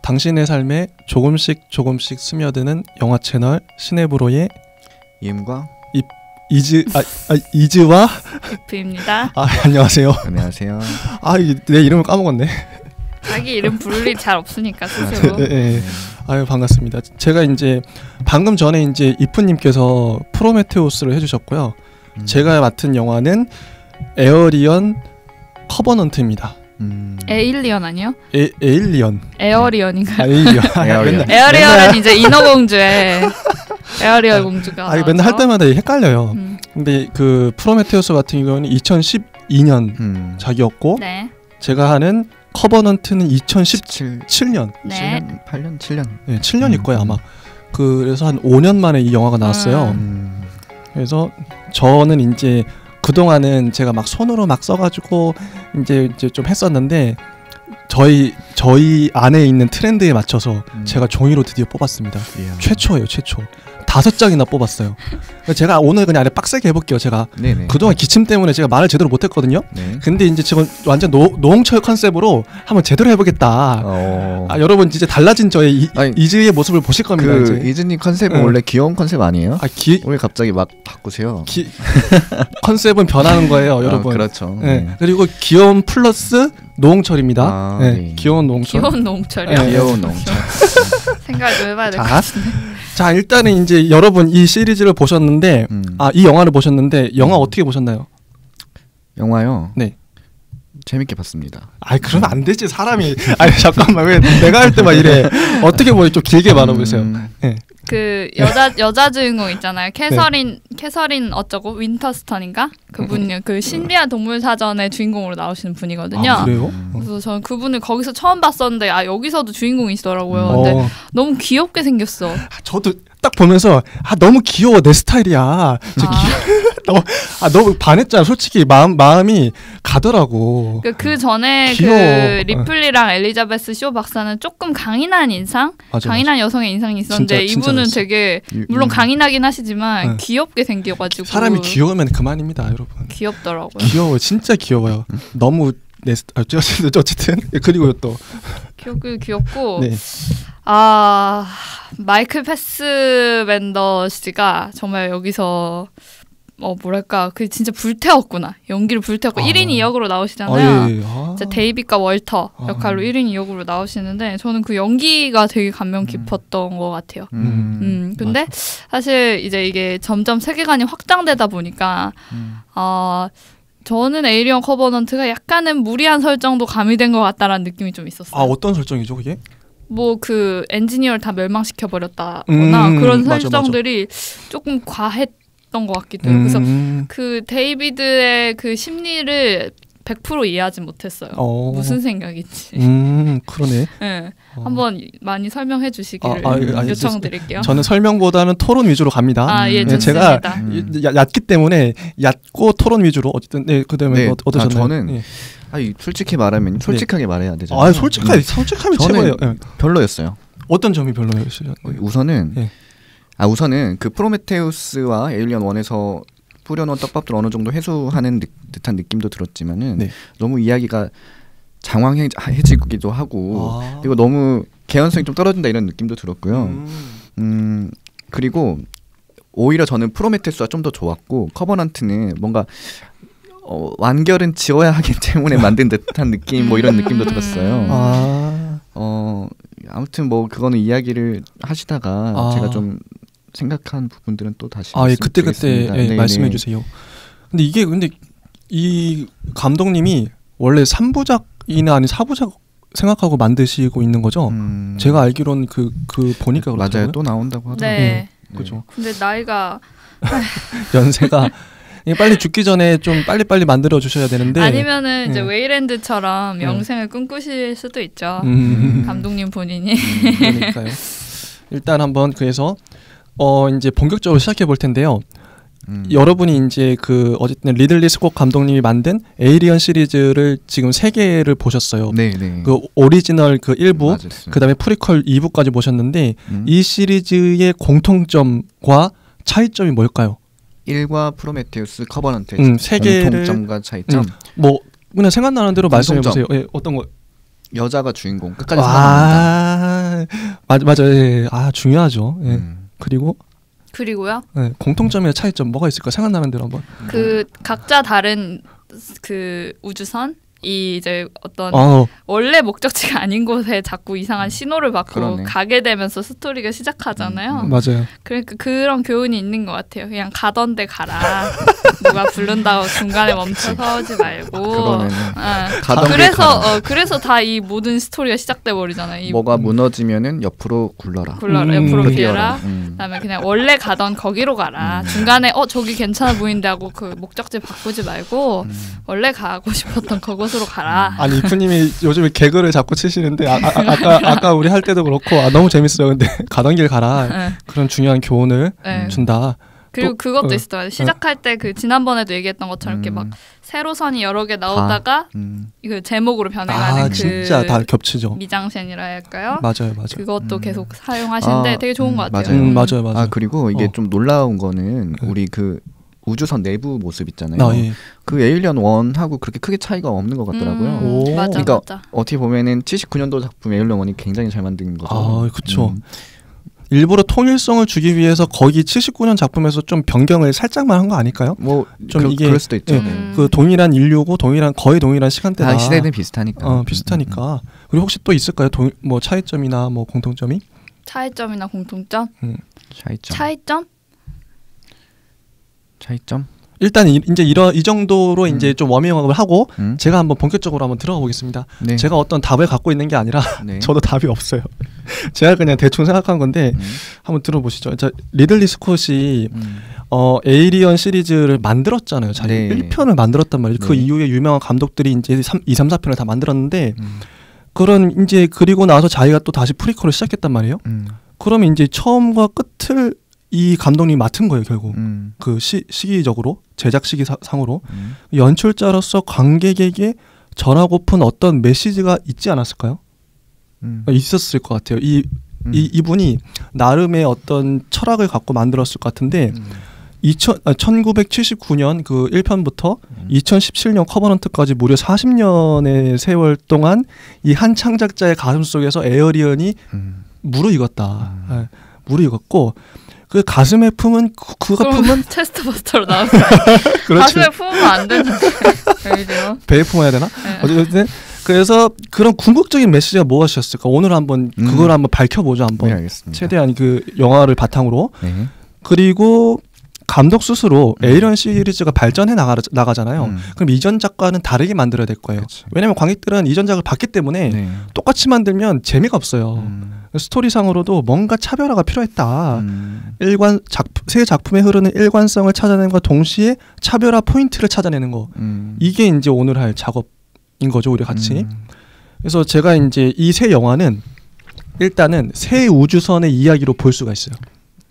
당신의 삶에 조금씩 스며드는 영화 채널 시네브로의 이음과 이즈와 이프입니다. 안녕하세요. 안녕하세요. 내 이름을 까먹었네. 자기 이름 부를 일 잘 없으니까 스스로. 네. 아유 반갑습니다. 제가 이제 방금 전에 이제 이프님께서 프로메테우스를 해주셨고요. 제가 맡은 영화는 에어리언 커버넌트입니다. 에일리언 아니요? 에일리언. 에어리언인가? 에일리언. 에어리언은 이제 인어공주의 에어리얼 공주가. 맨날 할 때마다 헷갈려요. 근데 그 프로메테우스 같은 경우는 2012년 작이었고, 네. 제가 하는 커버넌트는 2017년. 네. 8년, 7년. 네, 7년일 거예요 아마. 그래서 한 5년 만에 이 영화가 나왔어요. 그래서 저는 이제 그동안은 제가 막 손으로 막 써가지고 이제 좀 했었는데 저희 안에 있는 트렌드에 맞춰서 제가 종이로 드디어 뽑았습니다. 최초예요, 최초. 5장이나 뽑았어요. 제가 오늘 그냥 안에 빡세게 해볼게요. 제가 네네. 그동안 기침 때문에 제가 말을 제대로 못했거든요. 네. 근데 이제 지금 완전 노홍철 컨셉으로 한번 제대로 해보겠다. 여러분 이제 달라진 저의 이즈의 모습을 보실 겁니다. 그 이즈님 컨셉은 원래 귀여운 컨셉 아니에요? 왜 갑자기 막 바꾸세요? 컨셉은 변하는 거예요, 여러분. 그렇죠. 네. 그리고 귀여운 플러스 노홍철입니다. 네. 귀여운 노홍철. 귀여운 노홍철이요? 네. 귀여운 노홍철. 생각을 좀 해봐야 될 것 같은데. 자, 일단은 이제 여러분 이 시리즈를 보셨는데 이 영화를 보셨는데 영화 어떻게 보셨나요? 영화요? 네. 재밌게 봤습니다. 그러면 안 되지 사람이. 잠깐만 왜 내가 할 때만 이래. 어떻게 보니 좀 길게 말아보세요. 네. 그 여자 주인공 있잖아요. 캐서린 어쩌고 윈터스턴인가? 그분이 그 신비한 동물 사전의 주인공으로 나오시는 분이거든요. 그래요? 그래서 저는 그분을 거기서 처음 봤었는데 여기서도 주인공이시더라고요. 근데 너무 귀엽게 생겼어. 저도 딱 보면서 너무 귀여워, 내 스타일이야. 너무 반했잖아. 솔직히 마음이 가더라고. 그 전에 귀여워. 그 리플리랑 엘리자베스 쇼 박사는 조금 강인한 인상, 강인한 여성의 인상이 있었는데 진짜 이분은 되게 물론 강인하긴 하시지만 귀엽게 생겨가지고. 사람이 귀여우면 그만입니다, 여러분. 귀엽더라고요. 귀여워, 진짜 귀여워요. 너무 어쨌든 그리고 또 귀엽고. 네. 마이클 패스벤더 씨가 정말 여기서 뭐랄까 그 진짜 불태웠구나. 연기를 불태웠고 1인 2역으로 나오시잖아요. 예. 데이빗과 월터 역할로 1인 2역으로 나오시는데 저는 그 연기가 되게 감명 깊었던 것 같아요. 근데 사실 이제 이게 점점 세계관이 확장되다 보니까 저는 에이리언 커버넌트가 약간은 무리한 설정도 가미된 것 같다라는 느낌이 좀 있었어요. 어떤 설정이죠 그게? 그 엔지니어를 다 멸망시켜 버렸다거나 그런 설정들이 맞아. 조금 과했던 것 같기도 해요. 그래서 그 데이비드의 그 심리를 100% 이해하지 못했어요. 무슨 생각인지. 그러네. 네, 한번 많이 설명해 주시기를 요청드릴게요. 저는 설명보다는 토론 위주로 갑니다. 예, 좋습니다. 제가 얕기 때문에 얕고 토론 위주로 어쨌든 그다음에 어떠셨나요? 저는 솔직히 말하면 솔직하게 말해야 되잖아요. 솔직함이 최고예요. 별로였어요. 어떤 점이 별로였어요? 우선은 그 프로메테우스와 에일리언 1에서 뿌려놓은 떡밥들 어느 정도 해소하는 듯한 느낌도 들었지만은 너무 이야기가 장황해지기도 하고 그리고 너무 개연성이 좀 떨어진다 이런 느낌도 들었고요. 그리고 오히려 저는 프로메테우스가 좀 더 좋았고 커버넌트는 뭔가 완결은 지어야 하기 때문에 만든 듯한 느낌 이런 느낌도 들었어요. 아무튼 그거는 이야기를 하시다가 제가 좀 생각한 부분들은 또 다시 그때 말씀해 주세요. 근데 이 감독님이 원래 3부작이나 아니 4부작 생각하고 만드시고 있는 거죠? 제가 알기로는 그 보니까 그렇더라고요. 맞아요. 또 나온다고 하더라고요. 네. 그죠. 근데 나이가 연세가 빨리 죽기 전에 좀 빨리빨리 만들어 주셔야 되는데 아니면은 이제 웨이랜드처럼 영생을 꿈꾸실 수도 있죠. 감독님 본인이. 그러니까요. 일단 한번 그래서 이제 본격적으로 시작해 볼 텐데요. 여러분이 이제 어쨌든 리들리 스콧 감독님이 만든 에이리언 시리즈를 지금 3개를 보셨어요. 네. 그 오리지널 1부, 맞았어요. 그다음에 프리퀄 2부까지 보셨는데 이 시리즈의 공통점과 차이점이 뭘까요? 1과 프로메테우스, 커버넌트 3개를 공통점과 차이점. 그냥 생각나는 대로 말씀해 보세요. 어떤 거? 여자가 주인공 끝까지 살아남는다. 맞아요. 예. 아 중요하죠. 예. 그리고요? 네, 공통점이나 차이점 뭐가 있을까 생각나는 대로 한번. 그 각자 다른 그 우주선 이 이제 어떤 원래 목적지가 아닌 곳에 자꾸 이상한 신호를 받고 가게 되면서 스토리가 시작하잖아요. 맞아요. 그러니까 그런 교훈이 있는 것 같아요. 그냥 가던 데 가라. 누가 부른다고 중간에 멈춰 서지 말고. 그래서 다 이 모든 스토리가 시작돼 버리잖아요. 뭐가 무너지면은 옆으로 굴러라. 옆으로 피해라. 그다음에 그냥 원래 가던 거기로 가라. 중간에 저기 괜찮아 보이는데 하고 그 목적지 바꾸지 말고 원래 가고 싶었던 그곳으로 가라. 아니 이프님이 요즘에 개그를 자꾸 치시는데 아까 우리 할 때도 그렇고 너무 재밌어요. 근데 가던 길 가라. 그런 중요한 교훈을 준다. 그리고 그것도 있어요. 시작할 때 그 지난번에도 얘기했던 것처럼 이렇게 막 세로선이 여러 개 나오다가 그 제목으로 변해가는 진짜 다 겹치죠. 미장센이라 할까요? 맞아요. 그것도 계속 사용하시는데 되게 좋은 것 같아요. 맞아요. 그리고 이게 좀 놀라운 거는 우리 그 우주선 내부 모습 있잖아요. 예. 그 에일리언 1하고 그렇게 크게 차이가 없는 것 같더라고요. 그러니까 어떻게 보면은 79년도 작품 에일리언 1이 굉장히 잘 만든 거죠. 그렇죠. 일부러 통일성을 주기 위해서 거기 79년 작품에서 좀 변경을 살짝만 한 거 아닐까요? 좀 이게 그럴 수도 있죠. 그 동일한 인류고 거의 동일한 시간대다. 시대는 비슷하니까. 비슷하니까. 그리고 혹시 또 있을까요? 뭐 차이점이나 뭐 공통점이? 차이점이나 공통점? 차이점? 일단 이제 이 정도로 이제 좀 워밍업을 하고 제가 한번 본격적으로 한번 들어가 보겠습니다. 네. 제가 어떤 답을 갖고 있는 게 아니라 저도 답이 없어요. 제가 그냥 대충 생각한 건데 한번 들어보시죠. 리들리 스콧이 에이리언 시리즈를 만들었잖아요. 자기 1편을 만들었단 말이죠. 그 이후에 유명한 감독들이 이제 2, 3, 4편을 다 만들었는데 그런 이제 그리고 나서 자기가 또 다시 프리퀄을 시작했단 말이에요. 그러면 이제 처음과 끝을 이 감독님이 맡은 거예요, 결국. 그 시기적으로, 제작 시기상으로. 연출자로서 관객에게 전하고픈 어떤 메시지가 있지 않았을까요? 있었을 것 같아요. 이분이 나름의 어떤 철학을 갖고 만들었을 것 같은데 1979년 그 1편부터 2017년 커버넌트까지 무려 40년의 세월 동안 이 한 창작자의 가슴 속에서 에어리언이 무르익었다. 무르익었고 그 가슴에 품은 그가 품은 체스트버스터로 나오고 가슴에 품으면 안 되는데 배에 품어야 되나? 어쨌든 그래서 그런 궁극적인 메시지가 무엇이었을까? 오늘 한번 그걸 한번 밝혀보죠. 한번 최대한 그 영화를 바탕으로. 그리고 감독 스스로 에이리언 시리즈가 발전해 나가잖아요. 그럼 이전 작과는 다르게 만들어야 될 거예요. 왜냐하면 관객들은 이전 작을 봤기 때문에 똑같이 만들면 재미가 없어요. 스토리상으로도 뭔가 차별화가 필요했다. 새 작품에 흐르는 일관성을 찾아내는 것과 동시에 차별화 포인트를 찾아내는 거. 이게 이제 오늘 할 작업인 거죠, 우리 같이. 그래서 제가 이제 이 세 영화는 일단은 새 우주선의 이야기로 볼 수가 있어요.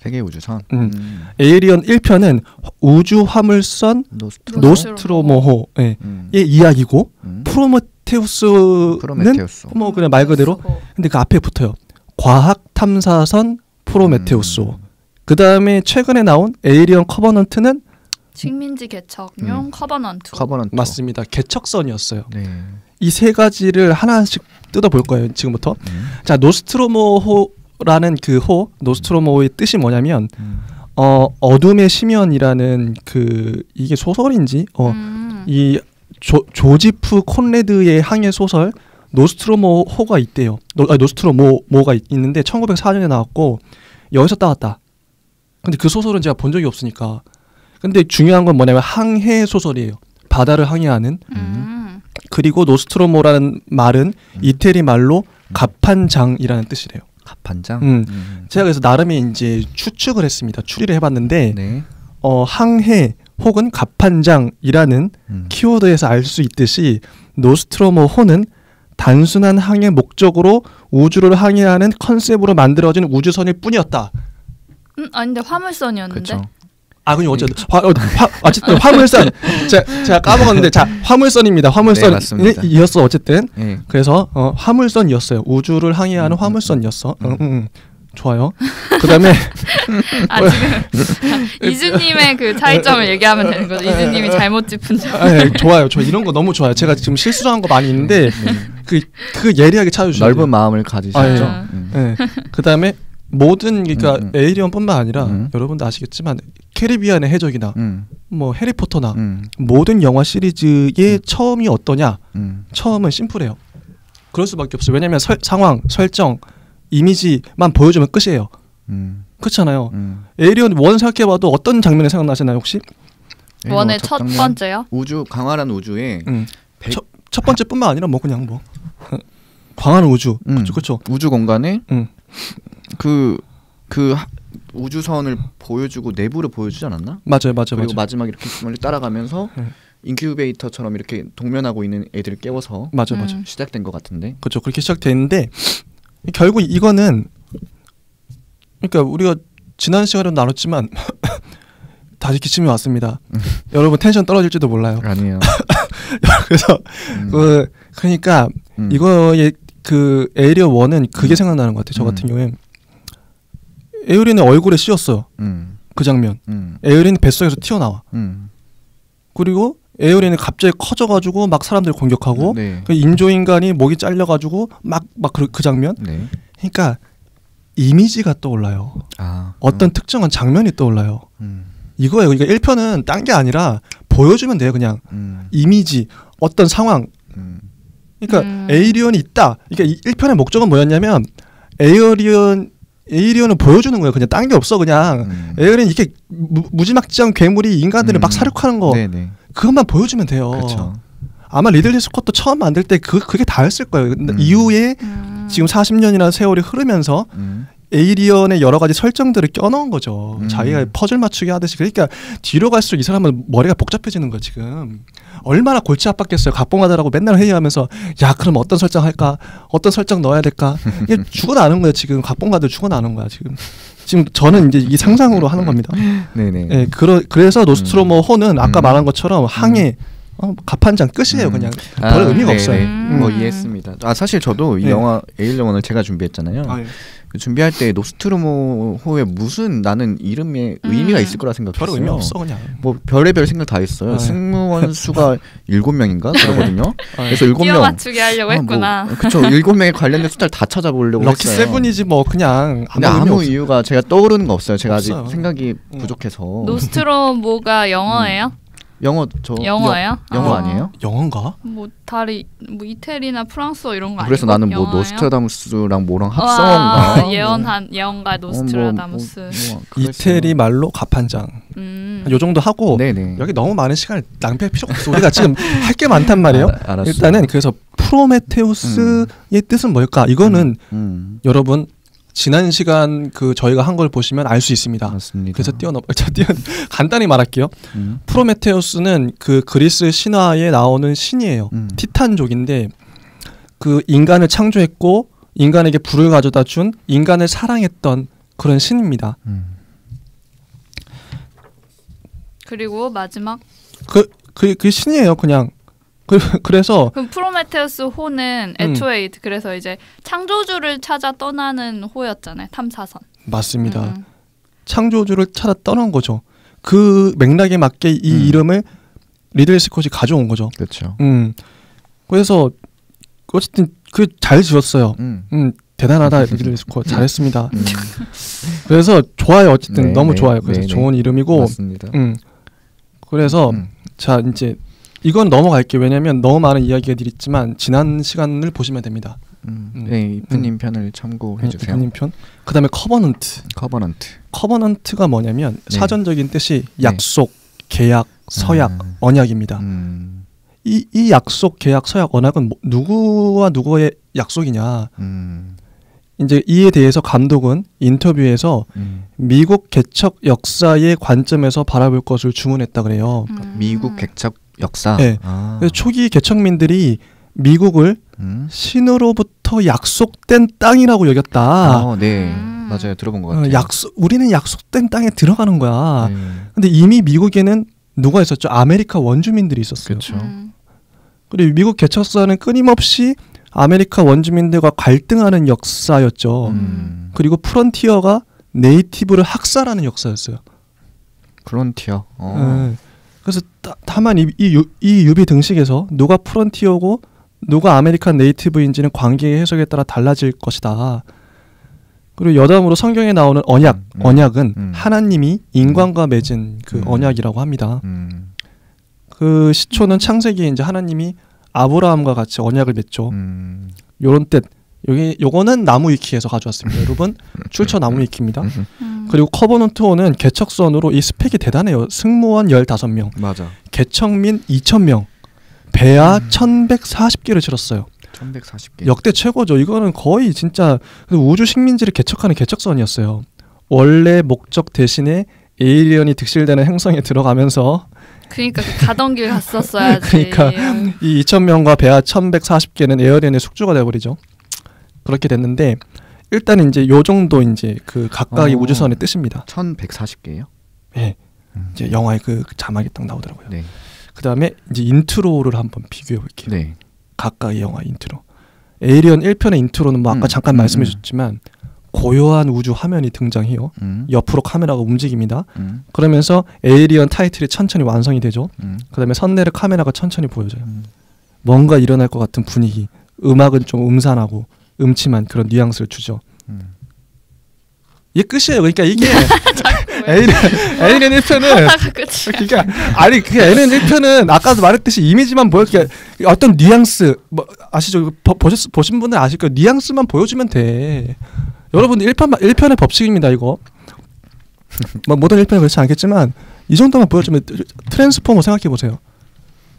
세계 우주선. 에이리언 1편은 우주 화물선 노스트로모호의 이야기고 프로메테우스는 뭐 그냥 말 그대로 근데 그 앞에 붙어요. 과학 탐사선 프로메테우스. 그 다음에 최근에 나온 에이리언 커버넌트는 식민지 개척용 커버넌트. 맞습니다. 개척선이었어요. 이 세 가지를 하나씩 뜯어볼 거예요. 지금부터. 자, 노스트로모호라는 그 노스트로모호의 뜻이 뭐냐면 어둠의 심연이라는 그 이게 소설인지 이 조지프 콘레드의 항해 소설 노스트로모호가 있대요. 노스트로모가 있는데 1904년에 나왔고 여기서 따왔다. 근데 그 소설은 제가 본 적이 없으니까. 근데 중요한 건 뭐냐면 항해 소설이에요. 바다를 항해하는. 그리고 노스트로모라는 말은 이태리 말로 갑판장이라는 뜻이래요. 갑판장? 제가 그래서 나름의 이제 추측을 했습니다. 추리를 해봤는데 항해 혹은 갑판장이라는 키워드에서 알 수 있듯이 노스트로모호는 단순한 항해 목적으로 우주를 항해하는 컨셉으로 만들어진 우주선일 뿐이었다. 아닌데 화물선이었는데. 그쵸. 그럼 어쨌든 화물선. 제가 까먹었는데 화물선입니다. 화물선이었어 어쨌든. 그래서 화물선이었어요. 우주를 항해하는 화물선이었어. 좋아요. 그다음에 지금 이준님의 그 차이점을 얘기하면 되는 거죠. 이준님이 잘못 짚은 점. 좋아요. 저 이런 거 너무 좋아요. 제가 지금 실수한 거 많이 있는데 그 예리하게 찾아주셔야 넓은 마음을 가지셨죠. 네. 그다음에 모든 그러니까 에이리언뿐만 아니라 여러분도 아시겠지만 캐리비안의 해적이나 뭐 해리포터나 모든 영화 시리즈의 처음이 어떠냐? 처음은 심플해요. 그럴 수밖에 없어요. 왜냐하면 상황, 설정, 이미지만 보여주면 끝이에요. 그렇잖아요. 에이리언 1 생각해봐도 어떤 장면이 생각나시나요 혹시? 원의 첫 번째요? 우주 강활한 우주에 첫 번째뿐만 아니라 뭐 그냥 뭐 광활한 우주, 그렇죠. 우주 공간에 그 우주선을 보여주고 내부를 보여주지 않았나? 맞아요. 그리고 마지막에 이렇게 따라가면서 인큐베이터처럼 이렇게 동면하고 있는 애들을 깨워서 맞아. 시작된 것 같은데. 그렇죠. 그렇게 시작됐는데 결국 이거는 그러니까 우리가 지난 시간에도 나눴지만 다시 기침이 왔습니다. 여러분 텐션 떨어질지도 몰라요. 아니에요. 그래서 그러니까 이거의 그 에이리언 1은 그게 생각나는 것 같아요. 저 같은 경우에 에이리언의 얼굴에 씌웠어요. 그 장면. 에이리언이 뱃속에서 튀어나와. 그리고 에이리언이 갑자기 커져가지고 막 사람들 공격하고 그 인조인간이 목이 잘려가지고 막 그 장면. 그러니까 이미지가 떠올라요. 어떤 특정한 장면이 떠올라요. 이거예요. 그러니까 1편은 딴 게 아니라 보여주면 돼요. 그냥 이미지, 어떤 상황. 그러니까 에이리언이 있다. 그러니까 1편의 목적은 뭐였냐면 에이리언을 보여주는 거예요. 그냥 딴 게 없어. 그냥 에이리언이 이렇게 무지막지한 괴물이 인간들을 막 사륙하는 거. 그것만 보여주면 돼요. 그쵸. 아마 리들리 스콧도 처음 만들 때 그게 다였을 거예요. 이후에 지금 40년이나 세월이 흐르면서 에이리언의 여러 가지 설정들을 껴넣은 거죠. 자기가 퍼즐 맞추기 하듯이. 그러니까 뒤로 갈수록 이 사람은 머리가 복잡해지는 거야 지금. 얼마나 골치 아팠겠어요. 각본가들하고 맨날 회의하면서 야 그럼 어떤 설정 할까? 어떤 설정 넣어야 될까? 이게 죽어나는 거예요 지금. 각본가들 죽어나는 거야 지금. 지금 저는 이제 이 상상으로 하는 겁니다. 네네. 네, 그래서 노스트로모 호는 아까 말한 것처럼 항해 갑판장 끝이에요. 그냥 별 의미가 없어요. 뭐 이해했습니다. 사실 저도 이 영화 에일리언 1을 제가 준비했잖아요. 그 준비할 때 노스트로모호에 무슨 나는 이름에 의미가 있을 거라 생각했어요. 별 의미 없어 그냥. 뭐 별의별 생각 다 했어요. 승무원 수가 7명인가 그러거든요. 그래서 7명 끼워 맞추게 하려고 했구나. 그렇죠. 7명에 관련된 숫자를 다 찾아보려고 럭키 했어요. 세븐이지 뭐 그냥. 근데 아무 이유가 제가 떠오르는 거 없어요. 제가 아직 생각이 부족해서. 노스트로모가 영어예요? 영어예요? 영어 아니에요? 영어인가? 뭐 이태리나 프랑스어 이런 거 아니고. 그래서 나는 뭐 노스트라다무스랑 뭐랑 합성어인가? 예언가 노스트라다무스. 이태리 말로 갑판장. 요 정도 하고 여기 너무 많은 시간을 낭비할 필요 없어. 우리가 지금 할 게 많단 말이에요. 일단은 그래서 프로메테우스의 뜻은 뭘까? 이거는 여러분 지난 시간 그 저희가 한 걸 보시면 알 수 있습니다. 맞습니다. 그래서 간단히 말할게요. 프로메테우스는 그 그리스 신화에 나오는 신이에요. 티탄족인데 그 인간을 창조했고 인간에게 불을 가져다 준 인간을 사랑했던 그런 신입니다. 그리고 마지막 그 신이에요, 그냥. 그래서 그럼 프로메테우스 호는 애초에 그래서 이제 창조주를 찾아 떠나는 호였잖아요. 탐사선. 맞습니다. 창조주를 찾아 떠난 거죠. 그 맥락에 맞게 이 이름을 리들리 스콧이 가져온 거죠. 그렇죠. 그래서 어쨌든 잘 지었어요. 대단하다 리들리 스콧 잘했습니다. 그래서 좋아요. 어쨌든 너무 좋아요. 그래서 좋은 이름이고. 맞습니다. 그래서 자 이제 이건 넘어갈게요. 왜냐하면 너무 많은 이야기가 있지만 지난 시간을 보시면 됩니다. 네, 이프님 편을 참고해 주세요. 이프님 편. 그다음에 커버넌트가 뭐냐면 사전적인 뜻이 약속, 계약, 서약, 언약입니다. 이 약속, 계약, 서약, 언약은 누구와 누구의 약속이냐. 이제 이에 대해서 감독은 인터뷰에서 미국 개척 역사의 관점에서 바라볼 것을 주문했다 그래요. 미국 개척 역사. 네. 그래서 초기 개척민들이 미국을 신으로부터 약속된 땅이라고 여겼다. 네, 맞아요. 들어본 것 같아요. 우리는 약속된 땅에 들어가는 거야. 근데 이미 미국에는 누가 있었죠? 아메리카 원주민들이 있었어요. 그렇죠. 그리고 미국 개척사는 끊임없이 아메리카 원주민들과 갈등하는 역사였죠. 그리고 프론티어가 네이티브를 학살하는 역사였어요. 프론티어. 그래서 다만 이 유비 등식에서 누가 프론티어고 누가 아메리칸 네이티브인지는 관계의 해석에 따라 달라질 것이다. 그리고 여담으로 성경에 나오는 언약은 하나님이 인간과 맺은 그 언약이라고 합니다. 그 시초는 창세기에 이제 하나님이 아브라함과 같이 언약을 맺죠. 요런 뜻. 요거는 나무위키에서 가져왔습니다. 여러분 출처 나무위키입니다. 그리고 커버넌트호는 개척선으로 이 스펙이 대단해요. 승무원 15명, 맞아. 개척민 2,000명, 배아 1,140개를 실었어요. 1,140개. 역대 최고죠. 이거는 거의 진짜 우주 식민지를 개척하는 개척선이었어요. 원래 목적 대신에 에이리언이 득실되는 행성에 들어가면서 그러니까 가던 길 갔었어야지. 그러니까 이 2,000명과 배아 1,140개는 에어리언의 숙주가 돼버리죠. 그렇게 됐는데 일단 이제 요 정도 이제 그 각각의 우주선의 뜻입니다. 1,140개요? 네. 이제 영화의 그 자막이 딱 나오더라고요. 네. 그다음에 이제 인트로를 한번 비교해 볼게요. 네. 각각의 영화 인트로. 에이리언 1편의 인트로는 뭐 아까 잠깐 말씀해 주셨지만 고요한 우주 화면이 등장해요. 옆으로 카메라가 움직입니다. 그러면서 에이리언 타이틀이 천천히 완성이 되죠. 그다음에 선내를 카메라가 천천히 보여줘요. 뭔가 일어날 것 같은 분위기. 음악은 좀 음산하고 음침한 그런 뉘앙스를 주죠. 이게 끝이에요. 그러니까 이게 에이리언 1편은 그러니까 아니 그 에이리언 1편은 아까도 말했듯이 이미지만 그러니까 어떤 뉘앙스 뭐 아시죠? 보신 분들 아실 거예요. 뉘앙스만 보여주면 돼. 여러분들 1편의 법칙입니다. 이거 뭐 모든 1편은 그렇지 않겠지만 이 정도만 보여주면 트랜스포머 생각해 보세요.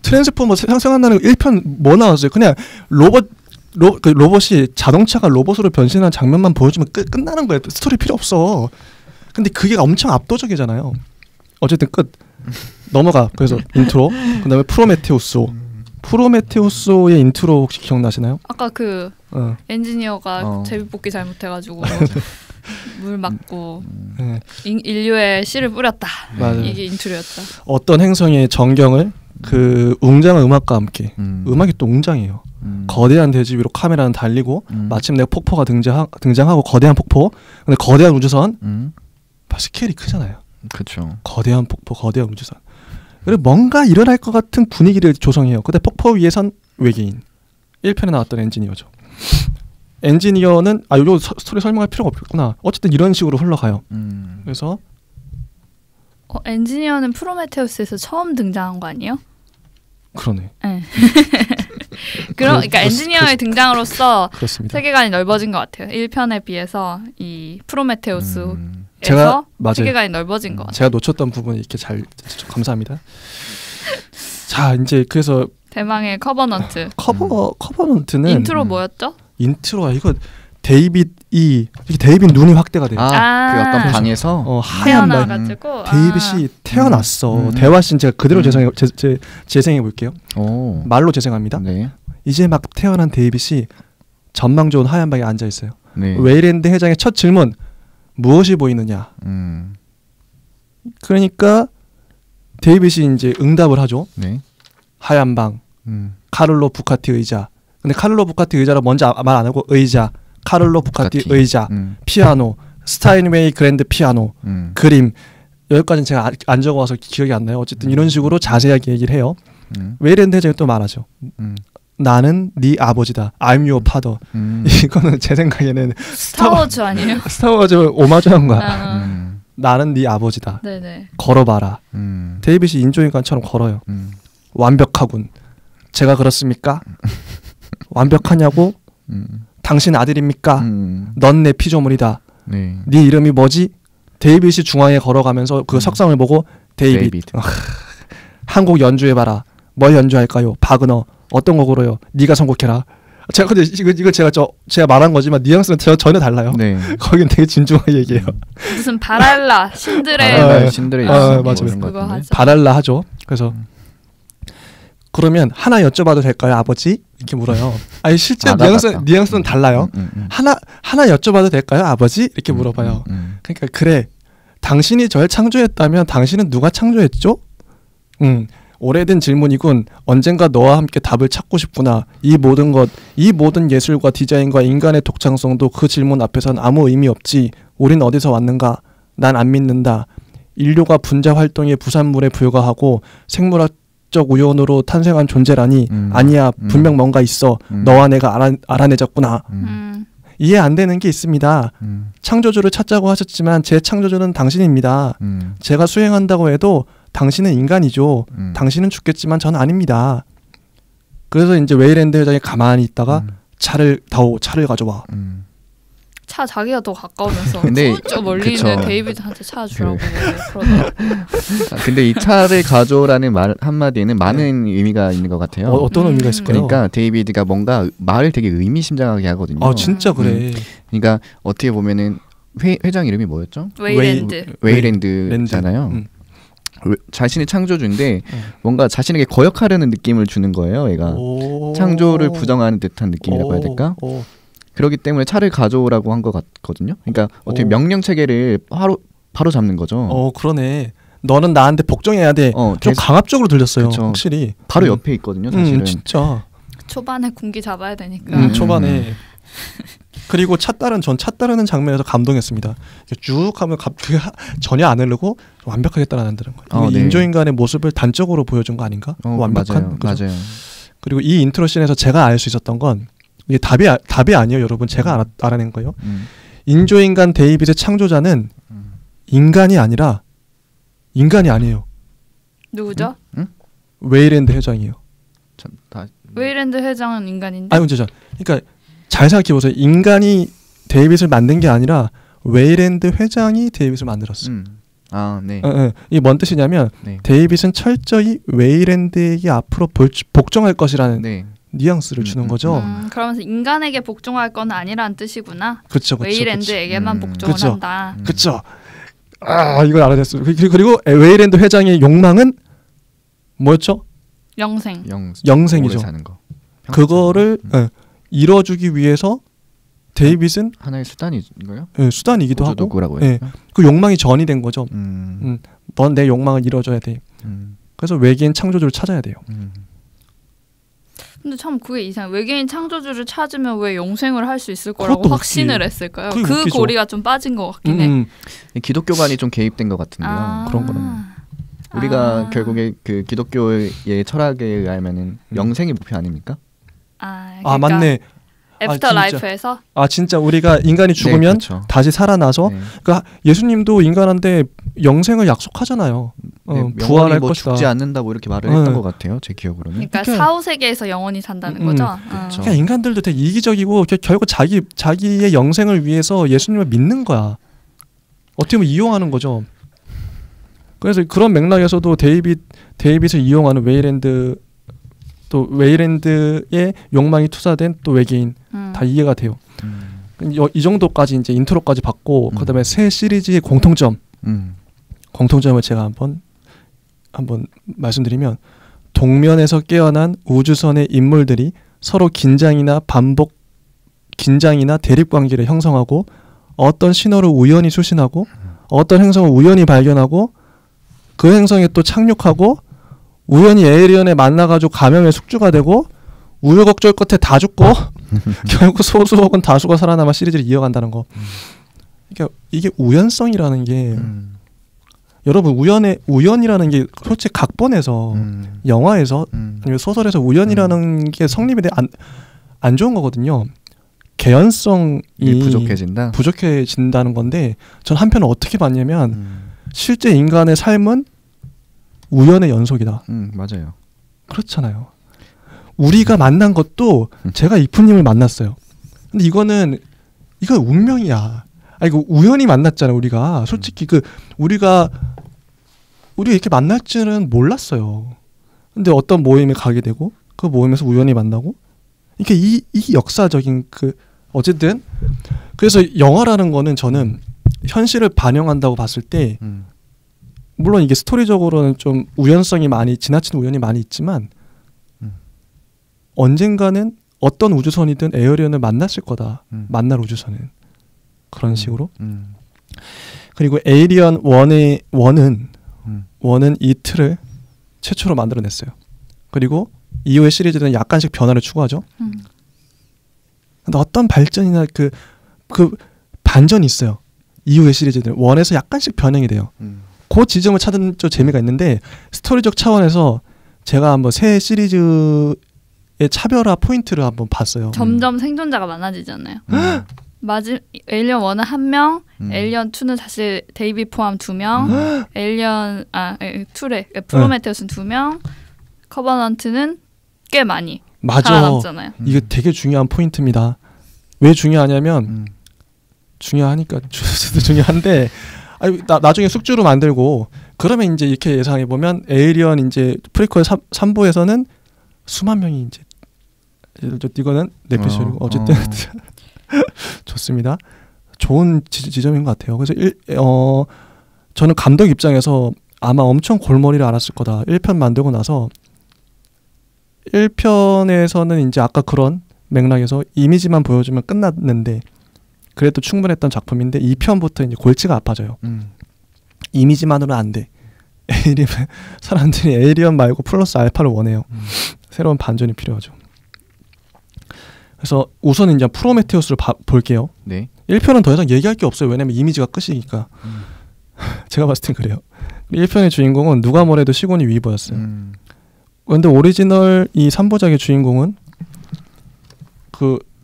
트랜스포머 생각나는 1편 뭐 나왔어요? 그냥 로봇이 자동차가 로봇으로 변신하는 장면만 보여주면 끝나는 거예요. 스토리 필요 없어. 근데 그게 엄청 압도적이잖아요. 어쨌든 끝. 넘어가. 그래서 인트로. 그다음에 프로메테우스의 인트로 혹시 기억나시나요? 아까 그 엔지니어가 제비뽑기 잘못해가지고 물 맞고 인류에 씨를 뿌렸다. 맞아요. 이게 인트로였죠. 어떤 행성의 전경을 그 웅장한 음악과 함께 음악이 또 웅장해요. 거대한 대지 위로 카메라는 달리고 마침내 폭포가 등장하고 거대한 폭포. 근데 거대한 우주선 스케일이 크잖아요. 그렇죠. 거대한 폭포, 거대한 우주선. 그리고 뭔가 일어날 것 같은 분위기를 조성해요. 근데 폭포 위에선 외계인. 1편에 나왔던 엔지니어죠. 엔지니어는 요거 스토리 설명할 필요가 없겠구나. 어쨌든 이런 식으로 흘러가요. 그래서 엔지니어는 프로메테우스에서 처음 등장한 거 아니에요? 그러네. 네. 그러니까 엔지니어의 등장으로써 그렇습니다. 세계관이 넓어진 것 같아요. 1편에 비해서 이 프로메테우스에서 제가 세계관이 넓어진 것 같아요. 제가 놓쳤던 부분이 이렇게 잘 감사합니다. 자 이제 그래서 대망의 커버넌트. 커버넌트는 인트로 뭐였죠? 인트로가 이거 데이빗 눈이 확대가 돼요. 그 어떤 방에서 하얀 태어나가지고 데이빗이 태어났어. 대화씬 제가 그대로 재생해 볼게요. 말로 재생합니다. 네. 이제 막 태어난 데이빗이 전망 좋은 하얀 방에 앉아 있어요. 네. 웨이랜드 회장의 첫 질문 무엇이 보이느냐. 그러니까 데이빗이 이제 응답을 하죠. 네. 하얀 방, 카를로 부카티 의자. 근데 카를로 부카티 의자로 먼저 말 안 하고 의자. 카를로 부카티 의자, 피아노, 스타인웨이 그랜드 피아노, 그림. 여기까지는 제가 안 적어와서 기억이 안 나요. 어쨌든 이런 식으로 자세하게 얘기를 해요. 웨이랜드 회장이 또 말하죠. 나는 네 아버지다. I'm your father. 이거는 제 생각에는 스타워즈 아니에요? 스타워즈 오마주한 거야. 나는 네 아버지다. 네네. 걸어봐라. 데이빗이 인조인간처럼 걸어요. 완벽하군. 제가 그렇습니까? 완벽하냐고? 당신 아들입니까? 넌 내 피조물이다. 네 이름이 뭐지? 데이빗이 중앙에 걸어가면서 그 석상을 보고 데이빗. 한곡 연주해봐라. 뭘 연주할까요? 바그너. 어떤 곡으로요? 네가 선곡해라. 제가 근데 이거 제가 말한 거지만 뉘앙스는 전혀 달라요. 네. 거긴 되게 진중하게 얘기해요. 무슨 바랄라 신드레. 신드레. 맞아요. 바랄라 하죠. 그래서 그러면 하나 여쭤봐도 될까요, 아버지? 이렇게 물어요. 아니 실제 뉘앙스는 달라요. 하나 여쭤봐도 될까요, 아버지? 이렇게 물어봐요. 그러니까 그래, 당신이 절 창조했다면 당신은 누가 창조했죠? 오래된 질문이군. 언젠가 너와 함께 답을 찾고 싶구나. 이 모든 예술과 디자인과 인간의 독창성도 그 질문 앞에선 아무 의미 없지. 우린 어디서 왔는가? 난 안 믿는다. 인류가 분자 활동의 부산물에 불과하고 과학적 우연으로 탄생한 존재라니 아니야 분명 뭔가 있어 너와 내가 알아내졌구나. 이해 안 되는 게 있습니다. 창조주를 찾자고 하셨지만 제 창조주는 당신입니다. 제가 수행한다고 해도 당신은 인간이죠. 당신은 죽겠지만 저는 아닙니다. 그래서 이제 웨이랜드 회장이 가만히 있다가 차를 가져와. 차 자기가 더 가까우면서 저 멀리 있는 데이비드한테 차 주라고 그러더라고요. 근데 이 차를 가져오라는 말 한마디에는 많은 의미가 있는 것 같아요. 어떤 의미가 있을까요? 그러니까 데이비드가 뭔가 말을 되게 의미심장하게 하거든요. 아 진짜 그래. 그러니까 어떻게 보면은 회장 이름이 뭐였죠? 웨이랜드잖아요. 자신의 창조주인데 뭔가 자신에게 거역하려는 느낌을 주는 거예요. 얘가 창조를 부정하는 듯한 느낌이라고 해야 될까? 그렇기 때문에 차를 가져오라고 한 것 같거든요. 그러니까 어떻게 명령 체계를 바로 잡는 거죠. 그러네. 너는 나한테 복종해야 돼. 좀 강압적으로 들렸어요. 그쵸. 확실히. 바로 옆에 있거든요. 사실은. 진짜. 초반에 군기 잡아야 되니까. 초반에. 그리고 차 따르는 장면에서 감동했습니다. 쭉 하면 전혀 안 흐르고 완벽하게 따라간다는 거예요. 인조인간의 모습을 단적으로 보여준 거 아닌가? 완벽한. 맞아요. 그리고 이 인트로 씬에서 제가 알 수 있었던 건 이게 답이 아니에요, 여러분. 제가 알아낸 거예요. 인조인간 데이빗의 창조자는 인간이 아니에요. 누구죠? 웨이랜드 회장이에요. 웨이랜드 회장은 인간인데? 그러니까 잘 생각해 보세요. 인간이 데이빗을 만든 게 아니라 웨이랜드 회장이 데이빗을 만들었어. 네. 이게 뭔 뜻이냐면 데이빗은 철저히 웨이랜드에게 앞으로 복종할 것이라는 뉘앙스를 주는 거죠. 그러면서 인간에게 복종할 건 아니란 뜻이구나. 그쵸. 웨이랜드에게만 복종을 한다. 그렇죠. 이걸 알아냈어요. 그리고 웨이랜드 회장의 욕망은 뭐였죠? 영생이죠. 사는 거. 그거를 이뤄주기 위해서 데이빗은 하나의 수단인가요? 수단이기도 하고. 그 욕망이 전이 된 거죠. 넌 내 욕망을 이뤄줘야 돼. 그래서 외계인 창조주를 찾아야 돼요. 근데 참 그게 이상해. 외계인 창조주를 찾으면 왜 영생을 할 수 있을 거라고 확신을 했을까요? 그 고리가 좀 빠진 것 같긴 해. 기독교관이 좀 개입된 것 같은데요. 그런 거는. 우리가 결국에 그 기독교의 철학에 의하면은 영생이 목표 아닙니까? 그러니까 맞네. 애프터 라이프에서? 진짜 우리가 인간이 죽으면 다시 살아나서 그러니까 예수님도 인간한테 영생을 약속하잖아요. 부활할 것이다. 죽지 않는다 뭐 이렇게 말을 했던 것 같아요. 제 기억으로는. 그러니까 사후세계에서 영원히 산다는 거죠. 그러니까 인간들도 되게 이기적이고 결국 자기의 영생을 위해서 예수님을 믿는 거야. 어떻게 보면 이용하는 거죠. 그래서 그런 맥락에서도 데이빗을 이용하는 또 웨이랜드의 욕망이 투사된 또 외계인 다 이해가 돼요. 이 정도까지 이제 인트로까지 받고 그다음에 새 시리즈의 공통점을 제가 한번 말씀드리면 동면에서 깨어난 우주선의 인물들이 서로 긴장이나 대립 관계를 형성하고 어떤 신호를 우연히 수신하고 어떤 행성을 우연히 발견하고 그 행성에 또 착륙하고 우연히 에이리언에 만나가지고 감염의 숙주가 되고 우여곡절 끝에 다 죽고 결국 소수 혹은 다수가 살아남아 시리즈를 이어간다는 거. 그러니까 이게 우연성이라는 게 여러분 우연이라는 게 솔직히 각본에서 영화에서 아니면 소설에서 우연이라는 게 성립에 대해 안 좋은 거거든요. 개연성이 부족해진다는 건데 전 한편은 어떻게 봤냐면 실제 인간의 삶은 우연의 연속이다. 맞아요. 그렇잖아요. 우리가 만난 것도 제가 이프님을 만났어요. 근데 이건 운명이야. 이거 우연히 만났잖아 우리가. 솔직히 우리가 이렇게 만날 줄은 몰랐어요. 근데 어떤 모임에 가게 되고 그 모임에서 우연히 만나고 이게 이 역사적인 어쨌든 그래서 영화라는 거는 저는 현실을 반영한다고 봤을 때 물론 이게 스토리적으로는 좀 우연성이 지나치는 우연이 많이 있지만 언젠가는 어떤 우주선이든 에어리언을 만났을 거다. 만날 우주선은 그런 식으로. 그리고 에이리언 1은 이 틀을 최초로 만들어냈어요. 그리고 이후의 시리즈는 약간씩 변화를 추구하죠. 근데 어떤 발전이나 그 반전이 있어요. 이후의 시리즈들 1에서 약간씩 변형이 돼요. 그 지점을 찾는 좀 재미가 있는데 스토리적 차원에서 제가 한번 새 시리즈의 차별화 포인트를 한번 봤어요. 점점 생존자가 많아지잖아요. 에일리언 1은 1명, 에일리언 2는 사실 데이비 포함 2명, 에일리언 2래 프로메테우스는 2명, 커버넌트는 꽤 많이 살아남잖아요. 이게 되게 중요한 포인트입니다. 왜 중요하냐면 중요하니까 중요한데 나중에 숙주로 만들고 그러면 이제 이렇게 예상해 보면 에일리언 이제 프리퀄 3부에서는 수만 명이 이제 이거는 내피셜이고 어쨌든 좋습니다. 좋은 지점인 것 같아요. 그래서 저는 감독 입장에서 아마 엄청 골머리를 앓았을 거다. 1편 만들고 나서 1편에서는 이제 아까 그런 맥락에서 이미지만 보여주면 끝났는데 그래도 충분했던 작품인데 2편부터 이제 골치가 아파져요. 이미지만으로는 안 돼. 사람들이 에이리언 말고 플러스 알파를 원해요. 새로운 반전이 필요하죠. 그래서 우선 이제 프로메테우스를 볼게요. 네. 1편은 더 이상 얘기할 게 없어요. 왜냐면 이미지가 끝이니까. 제가 봤을 땐 그래요. 1편의 주인공은 누가 뭐래도 시고니 위버였어요. 그런데 오리지널 이 3부작의 주인공은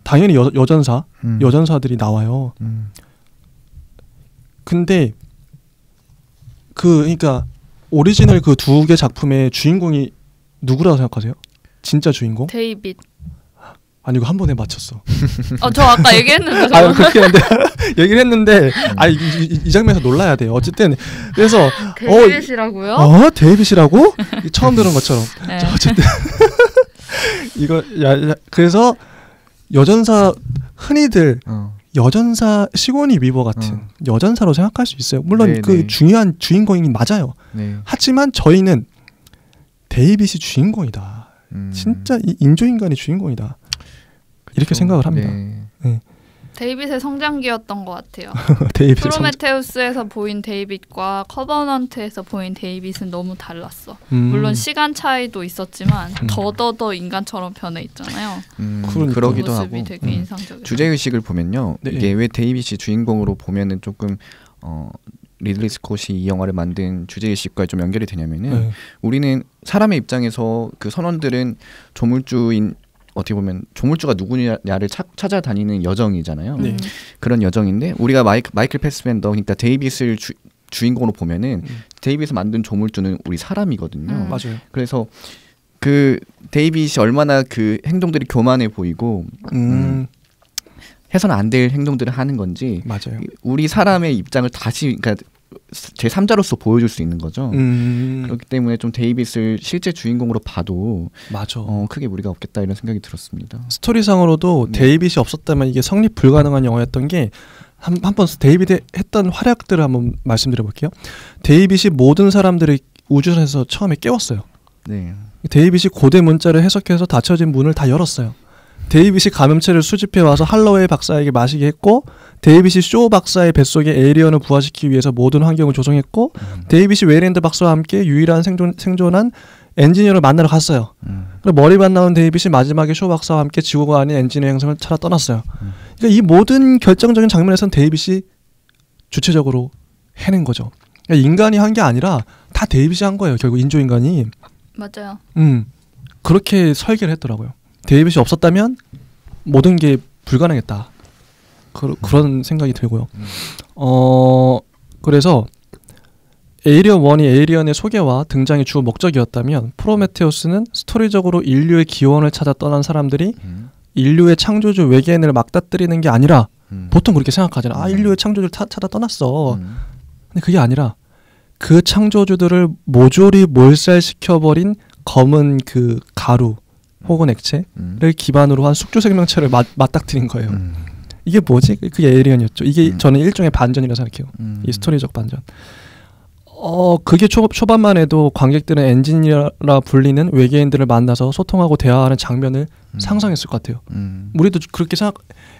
당연히 여전사들이 나와요. 근데 그러니까 오리지널 그 두 개 작품의 주인공이 누구라고 생각하세요? 진짜 주인공? 데이빗. 아니 이거 한 번에 맞췄어. 저 아까 얘기했는데. 그렇게 했는데 얘기를 했는데 이 장면에서 놀라야 돼요. 어쨌든 그래서 데이빗이라고요? 데이빗이라고? 처음 들은 것처럼. 네. 어쨌든 이거 그래서 여전사 흔히들 여전사 시고니 위버 같은 여전사로 생각할 수 있어요. 물론 네, 그 중요한 주인공이 맞아요. 네. 하지만 저희는 데이빗이 주인공이다. 진짜 이 인조인간이 주인공이다. 이렇게 생각을 합니다. 네. 데이빗의 성장기였던 것 같아요. 프로메테우스에서 보인 데이빗과 커버넌트에서 보인 데이빗은 너무 달랐어. 물론 시간 차이도 있었지만 더더 인간처럼 변해 있잖아요. 그러기도 하고 되게 인상적이에요. 주제의식을 보면요. 네. 이게 왜 데이빗이 주인공으로 보면은 조금 리들리 스콧이 이 영화를 만든 주제의식과 좀 연결이 되냐면은 우리는 사람의 입장에서 그 선원들은 조물주인 어떻게 보면 조물주가 누구냐를 찾아다니는 여정이잖아요. 그런 여정인데 우리가 마이클 패스벤더 그러니까 데이빗을 주인공으로 보면은 데이빗을 만든 조물주는 우리 사람이거든요. 맞아요. 그래서 그 데이빗이 얼마나 그 행동들이 교만해 보이고 해서는 안 될 행동들을 하는 건지 맞아요. 우리 사람의 입장을 다시 그러니까 제3자로서 보여줄 수 있는 거죠. 그렇기 때문에 좀 데이빗을 실제 주인공으로 봐도 맞아. 크게 무리가 없겠다 이런 생각이 들었습니다. 스토리상으로도 데이빗이 없었다면 이게 성립 불가능한 영화였던 게 한번 데이빗이 했던 활약들을 한번 말씀드려볼게요. 데이빗이 모든 사람들을 우주선에서 처음에 깨웠어요. 네. 데이빗이 고대 문자를 해석해서 닫혀진 문을 다 열었어요. 데이빗이 감염체를 수집해 와서 할로웨이 박사에게 마시게 했고 데이빗이 쇼 박사의 뱃속에 에이리언을 부화시키기 위해서 모든 환경을 조성했고 데이빗이 웨이랜드 박사와 함께 유일한 생존한 엔지니어를 만나러 갔어요. 그리고 머리만 나온 데이빗이 마지막에 쇼 박사와 함께 지구가 아닌 엔지니어 행성을 찾아 떠났어요. 그러니까 이 모든 결정적인 장면에서는 데이빗이 주체적으로 해낸 거죠. 그러니까 인간이 한 게 아니라 다 데이빗이 한 거예요. 결국 인조인간이. 맞아요. 그렇게 설계를 했더라고요. 데이빗이 없었다면 모든 게 불가능했다. 그런 생각이 들고요. 그래서 에이리언 1이 에이리언의 소개와 등장이 주 목적이었다면 프로메테우스는 스토리적으로 인류의 기원을 찾아 떠난 사람들이 인류의 창조주 외계인을 막다뜨리는 게 아니라 보통 그렇게 생각하잖아. 인류의 창조주를 찾아 떠났어. 근데 그게 아니라 그 창조주들을 모조리 몰살시켜버린 검은 그 가루 혹은 액체를 기반으로 한 숙주 생명체를 맞닥뜨린 거예요. 이게 뭐지? 그게 에이리언이었죠. 이게 저는 일종의 반전이라고 생각해요. 이 스토리적 반전. 그게 초반만 해도 관객들은 엔지니어라 불리는 외계인들을 만나서 소통하고 대화하는 장면을 상상했을 것 같아요. 우리도 그렇게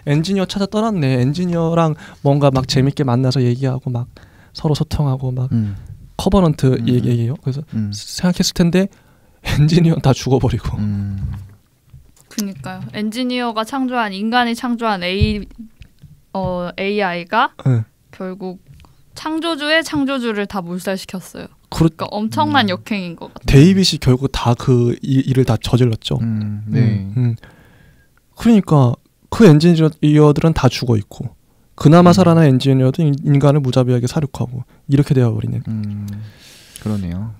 엔지니어 찾아 떠났네. 엔지니어랑 뭔가 막 재밌게 만나서 얘기하고 막 서로 소통하고 막 커버넌트 얘기해요. 그래서 생각했을 텐데 엔지니어 다 죽어버리고. 그러니까요. 엔지니어가 창조한 인간이 창조한 AI가 결국 창조주의 창조주를 다 몰살시켰어요. 그러니까 엄청난 역행인 것 같아요. 데이빗이 결국 다 그 일을 다 저질렀죠. 네. 그러니까 그 엔지니어들은 다 죽어 있고 그나마 살아난 엔지니어도 인간을 무자비하게 사륙하고 이렇게 되어버리는. 그러네요.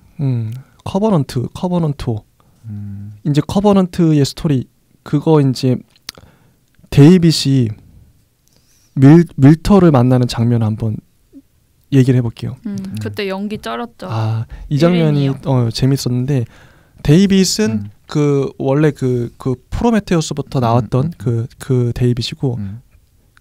커버넌트 이제 커버넌트의 스토리 그거 이제 데이빗이 밀터를 만나는 장면 한번 얘기를 해볼게요. 그때 연기 쩔었죠. 이 장면이 재밌었는데 데이빗은 그 원래 그 프로메테우스부터 나왔던 그 데이빗이고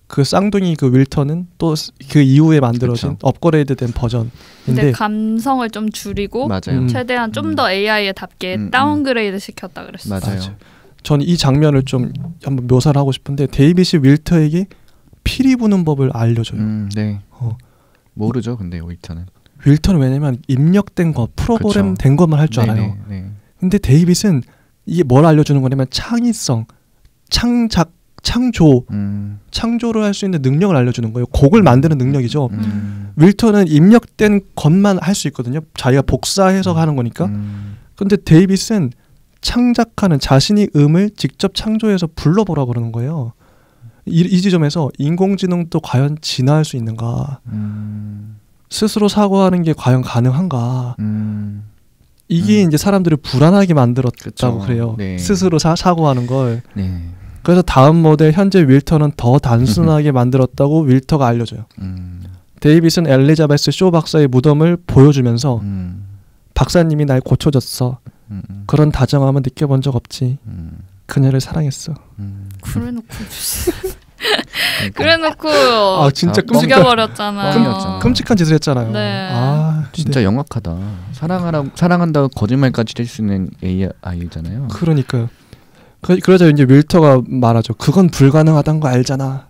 그 쌍둥이 그 윌터는 또 그 이후에 만들어진 그쵸. 업그레이드된 버전인데 근데 감성을 좀 줄이고 최대한 좀 더 AI에답게 다운그레이드 시켰다 그랬어요. 맞아요. 저는 이 장면을 좀 한번 묘사를 하고 싶은데 데이빗이 윌터에게 피리 부는 법을 알려줘요. 네. 모르죠. 근데 윌터는 왜냐면 입력된 거 프로그램 된 것만 할 줄 알아요. 네. 근데 데이빗은 이게 뭘 알려주는 거냐면 창의성, 창조를 할 수 있는 능력을 알려주는 거예요. 곡을 만드는 능력이죠. 윌터는 입력된 것만 할 수 있거든요. 자기가 복사해서 하는 거니까. 근데 데이빗은 창작하는 자신이 음을 직접 창조해서 불러보라 그러는 거예요. 이 지점에서 인공지능도 과연 진화할 수 있는가? 스스로 사고하는 게 과연 가능한가? 이게 이제 사람들을 불안하게 만들었다고 그래요. 네. 스스로 사고하는 걸. 네. 그래서 다음 모델 현재 윌터는 더 단순하게 만들었다고 윌터가 알려줘요. 데이빗은 엘리자베스 쇼 박사의 무덤을 보여주면서 박사님이 날 고쳐줬어. 그런 다정함은 느껴본 적 없지. 그녀를 사랑했어. 그래놓고 진짜 죽여버렸잖아요. 끔찍한 짓을 했잖아요. 네. 진짜 영악하다. 사랑한다고 거짓말까지 할 수 있는 AI잖아요. 그러니까요. 그러자 이제 윌터가 말하죠. 그건 불가능하다는 거 알잖아.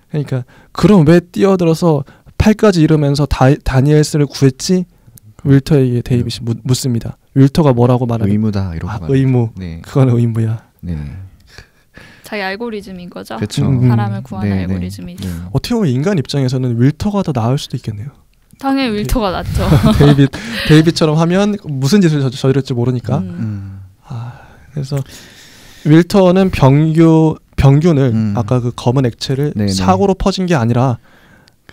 그러니까 그럼 왜 뛰어들어서 팔까지 이러면서 다니엘스를 구했지? 윌터에게 데이빗이 묻습니다. 윌터가 뭐라고 말하냐? 의무다 이러고 의무. 네. 그건 의무야. 네. 자기 알고리즘인 거죠. 그쵸. 사람을 구하는 알고리즘이죠. 어떻게 보면 인간 입장에서는 윌터가 더 나을 수도 있겠네요. 당연히 윌터가 낫죠. 데이빗처럼 하면 무슨 짓을 저지를지 모르니까. 그래서 윌터는 병균을 아까 그 검은 액체를 사고로 퍼진 게 아니라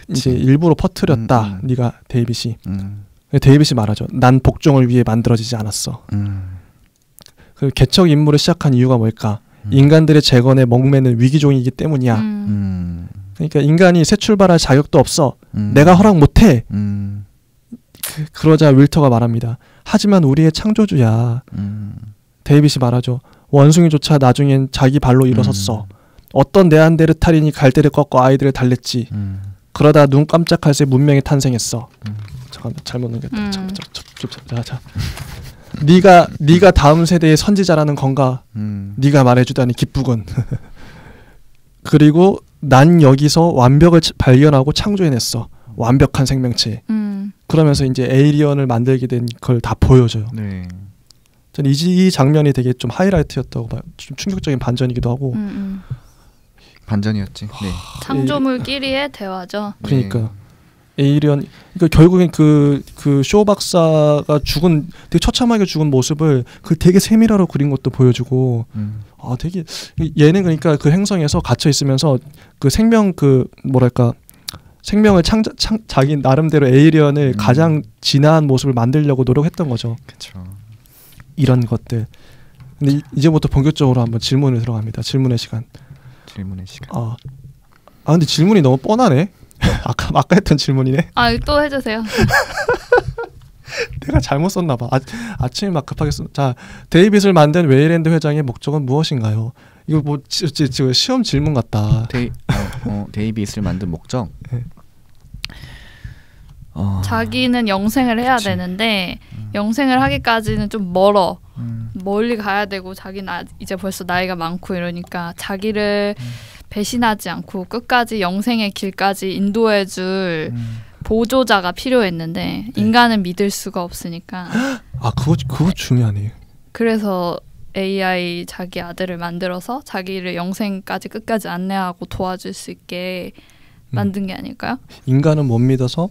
이제 일부러 퍼뜨렸다. 네가 데이빗이. 데이빗이 말하죠. 난 복종을 위해 만들어지지 않았어. 그 개척 임무를 시작한 이유가 뭘까? 인간들의 재건에 목매는 위기종이기 때문이야. 그러니까 인간이 새 출발할 자격도 없어. 내가 허락 못해. 그러자 윌터가 말합니다. 하지만 우리의 창조주야. 데이빗이 말하죠. 원숭이조차 나중엔 자기 발로 일어섰어. 어떤 네안데르탈인이 갈대를 꺾어 아이들을 달랬지. 그러다 눈 깜짝할 새 문명이 탄생했어. 잠깐만 잘못 넘겼다. 자. 네가 다음 세대의 선지자라는 건가? 네가 말해주다니 기쁘군. 그리고 난 여기서 완벽을 발견하고 창조해냈어. 완벽한 생명체. 그러면서 이제 에이리언을 만들게 된 걸 다 보여줘요. 네. 저는 이 장면이 되게 좀 하이라이트였다고 봐요. 좀 충격적인 반전이기도 하고. 반전이었지. 네. 창조물끼리의 대화죠. 그러니까 에이리언. 그러니까 결국엔 그 쇼 박사가 죽은 되게 처참하게 죽은 모습을 그 되게 세밀하게 그린 것도 보여주고. 되게 얘는 그러니까 그 행성에서 갇혀 있으면서 그 생명 생명을 자기 나름대로 에이리언을 가장 진화한 모습을 만들려고 노력했던 거죠. 그렇죠. 이런 것들. 근데 이제부터 본격적으로 한번 질문을 들어갑니다. 질문의 시간. 근데 질문이 너무 뻔하네. 아까 했던 질문이네. 또 해주세요. 내가 잘못 썼나 봐. 아침에 막 급하게 자, 데이빗을 만든 웨이랜드 회장의 목적은 무엇인가요? 이거 뭐 지금 시험 질문 같다. 데이빗을 만든 목적. 네. 자기는 영생을 해야 되는데 영생을 하기까지는 좀 멀리 가야 되고 자기는 이제 벌써 나이가 많고 이러니까 자기를 배신하지 않고 끝까지 영생의 길까지 인도해줄 보조자가 필요했는데 인간은 믿을 수가 없으니까 그거 중요하네요. 그래서 AI 자기 아들을 만들어서 자기를 영생까지 끝까지 안내하고 도와줄 수 있게 만든 게 아닐까요? 인간은 못 믿어서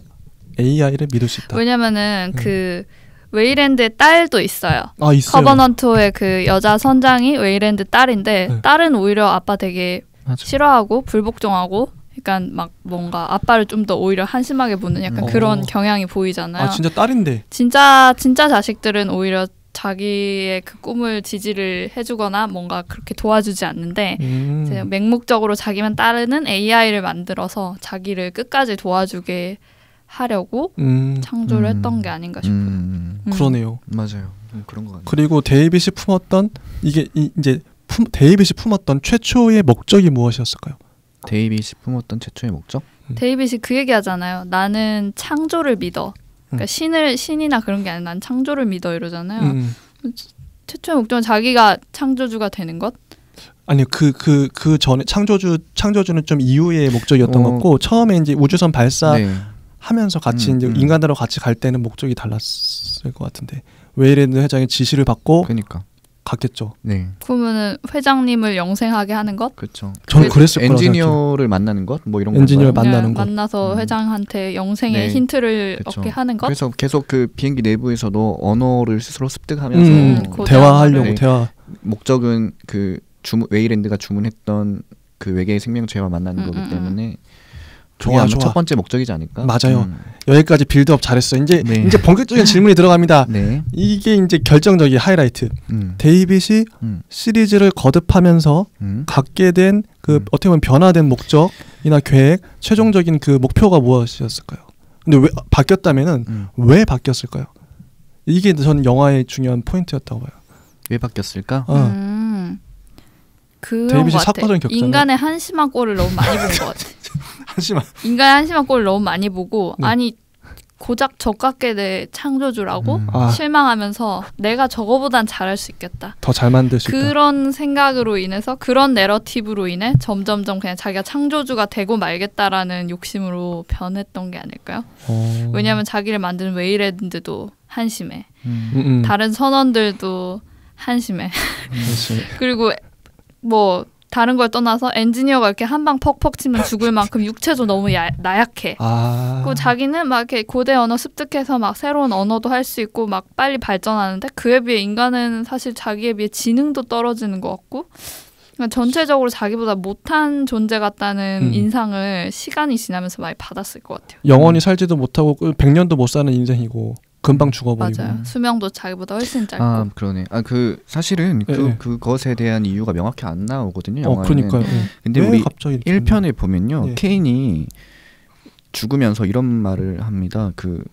AI를 믿을 수 있다. 왜냐면은 그 웨이랜드의 딸도 있어요. 아, 있어요. 커버넌트의 그 여자 선장이 웨이랜드 딸인데 딸은 오히려 아빠 되게 싫어하고 불복종하고 약간 막 뭔가 아빠를 좀 더 오히려 한심하게 보는 약간 그런 경향이 보이잖아요. 아, 진짜 딸인데. 진짜 자식들은 오히려 자기의 그 꿈을 지지를 해주거나 뭔가 그렇게 도와주지 않는데 이제 맹목적으로 자기만 따르는 AI를 만들어서 자기를 끝까지 도와주게 하려고 창조를 했던 게 아닌가 싶어요. 그러네요. 맞아요. 그런 것 같아요. 그리고 데이빗이 품었던 데이빗이 품었던 최초의 목적이 무엇이었을까요? 데이빗이 품었던 최초의 목적? 데이빗이 그 얘기하잖아요. 나는 창조를 믿어. 그러니까 신이나 그런 게 아니라 난 창조를 믿어 이러잖아요. 최초의 목적은 자기가 창조주가 되는 것? 아니요, 그 전에 창조주는 좀 이후의 목적이었던 거고 처음에 이제 우주선 발사하면서 같이 이제 인간들하고 같이 갈 때는 목적이 달랐을 것 같은데 웨이랜드 회장의 지시를 받고 그러니까 갔겠죠. 네. 그러면은 회장님을 영생하게 하는 것? 그렇죠. 저는 그랬을 거라고 엔지니어를 만나는 것, 뭐 이런 거. 엔지니어를 만나는 것. 만나서 회장한테 영생의 힌트를 그쵸. 얻게 하는 것. 그래서 계속 그 비행기 내부에서도 언어를 스스로 습득하면서 대화하려고 대화. 목적은 그 웨이랜드가 주문했던 그 외계의 생명체와 만나는 거기 때문에. 좋아. 첫 번째 목적이지 않을까? 맞아요. 여기까지 빌드업 잘했어. 이제 본격적인 질문이 들어갑니다. 네. 이게 이제 결정적인 하이라이트. 데이빗이 시리즈를 거듭하면서 갖게 된 그 어떻게 보면 변화된 목적이나 계획, 최종적인 그 목표가 무엇이었을까요? 근데 왜 바뀌었다면은 왜 바뀌었을까요? 이게 저는 영화의 중요한 포인트였다고 봐요. 왜 바뀌었을까? 그런 것 같아. 인간의 한심한 꼴을 너무 많이 본 것 같아. 인간의 한심한 꼴을 너무 많이 보고 아니 고작 저같게 내 창조주라고 실망하면서 내가 저거보단 잘할 수 있겠다. 더 잘 만들 수 있다. 그런 생각으로 인해서 그런 내러티브로 인해 점점점 그냥 자기가 창조주가 되고 말겠다라는 욕심으로 변했던 게 아닐까요? 왜냐하면 자기를 만드는 웨이랜드도 한심해. 다른 선원들도 한심해. 그리고 뭐 다른 걸 떠나서 엔지니어가 이렇게 한 방 퍽퍽 치면 죽을 만큼 육체도 너무 나약해. 그리고 자기는 막 이렇게 고대 언어 습득해서 막 새로운 언어도 할 수 있고 막 빨리 발전하는데 그에 비해 인간은 사실 자기에 비해 지능도 떨어지는 것 같고 그러니까 전체적으로 자기보다 못한 존재 같다는 인상을 시간이 지나면서 많이 받았을 것 같아요. 영원히 살지도 못하고 100년도 못 사는 인생이고 금방 죽어버리고. 맞아요. 수명도 자기보다 훨씬 짧고. 아 그러네. 그 사실은 그것에 대한 이유가 명확히 안 나오거든요. 영화는. 그러니까요. 근데 우리 1편을 보면요, 케인이 죽으면서 이런 말을 합니다. 그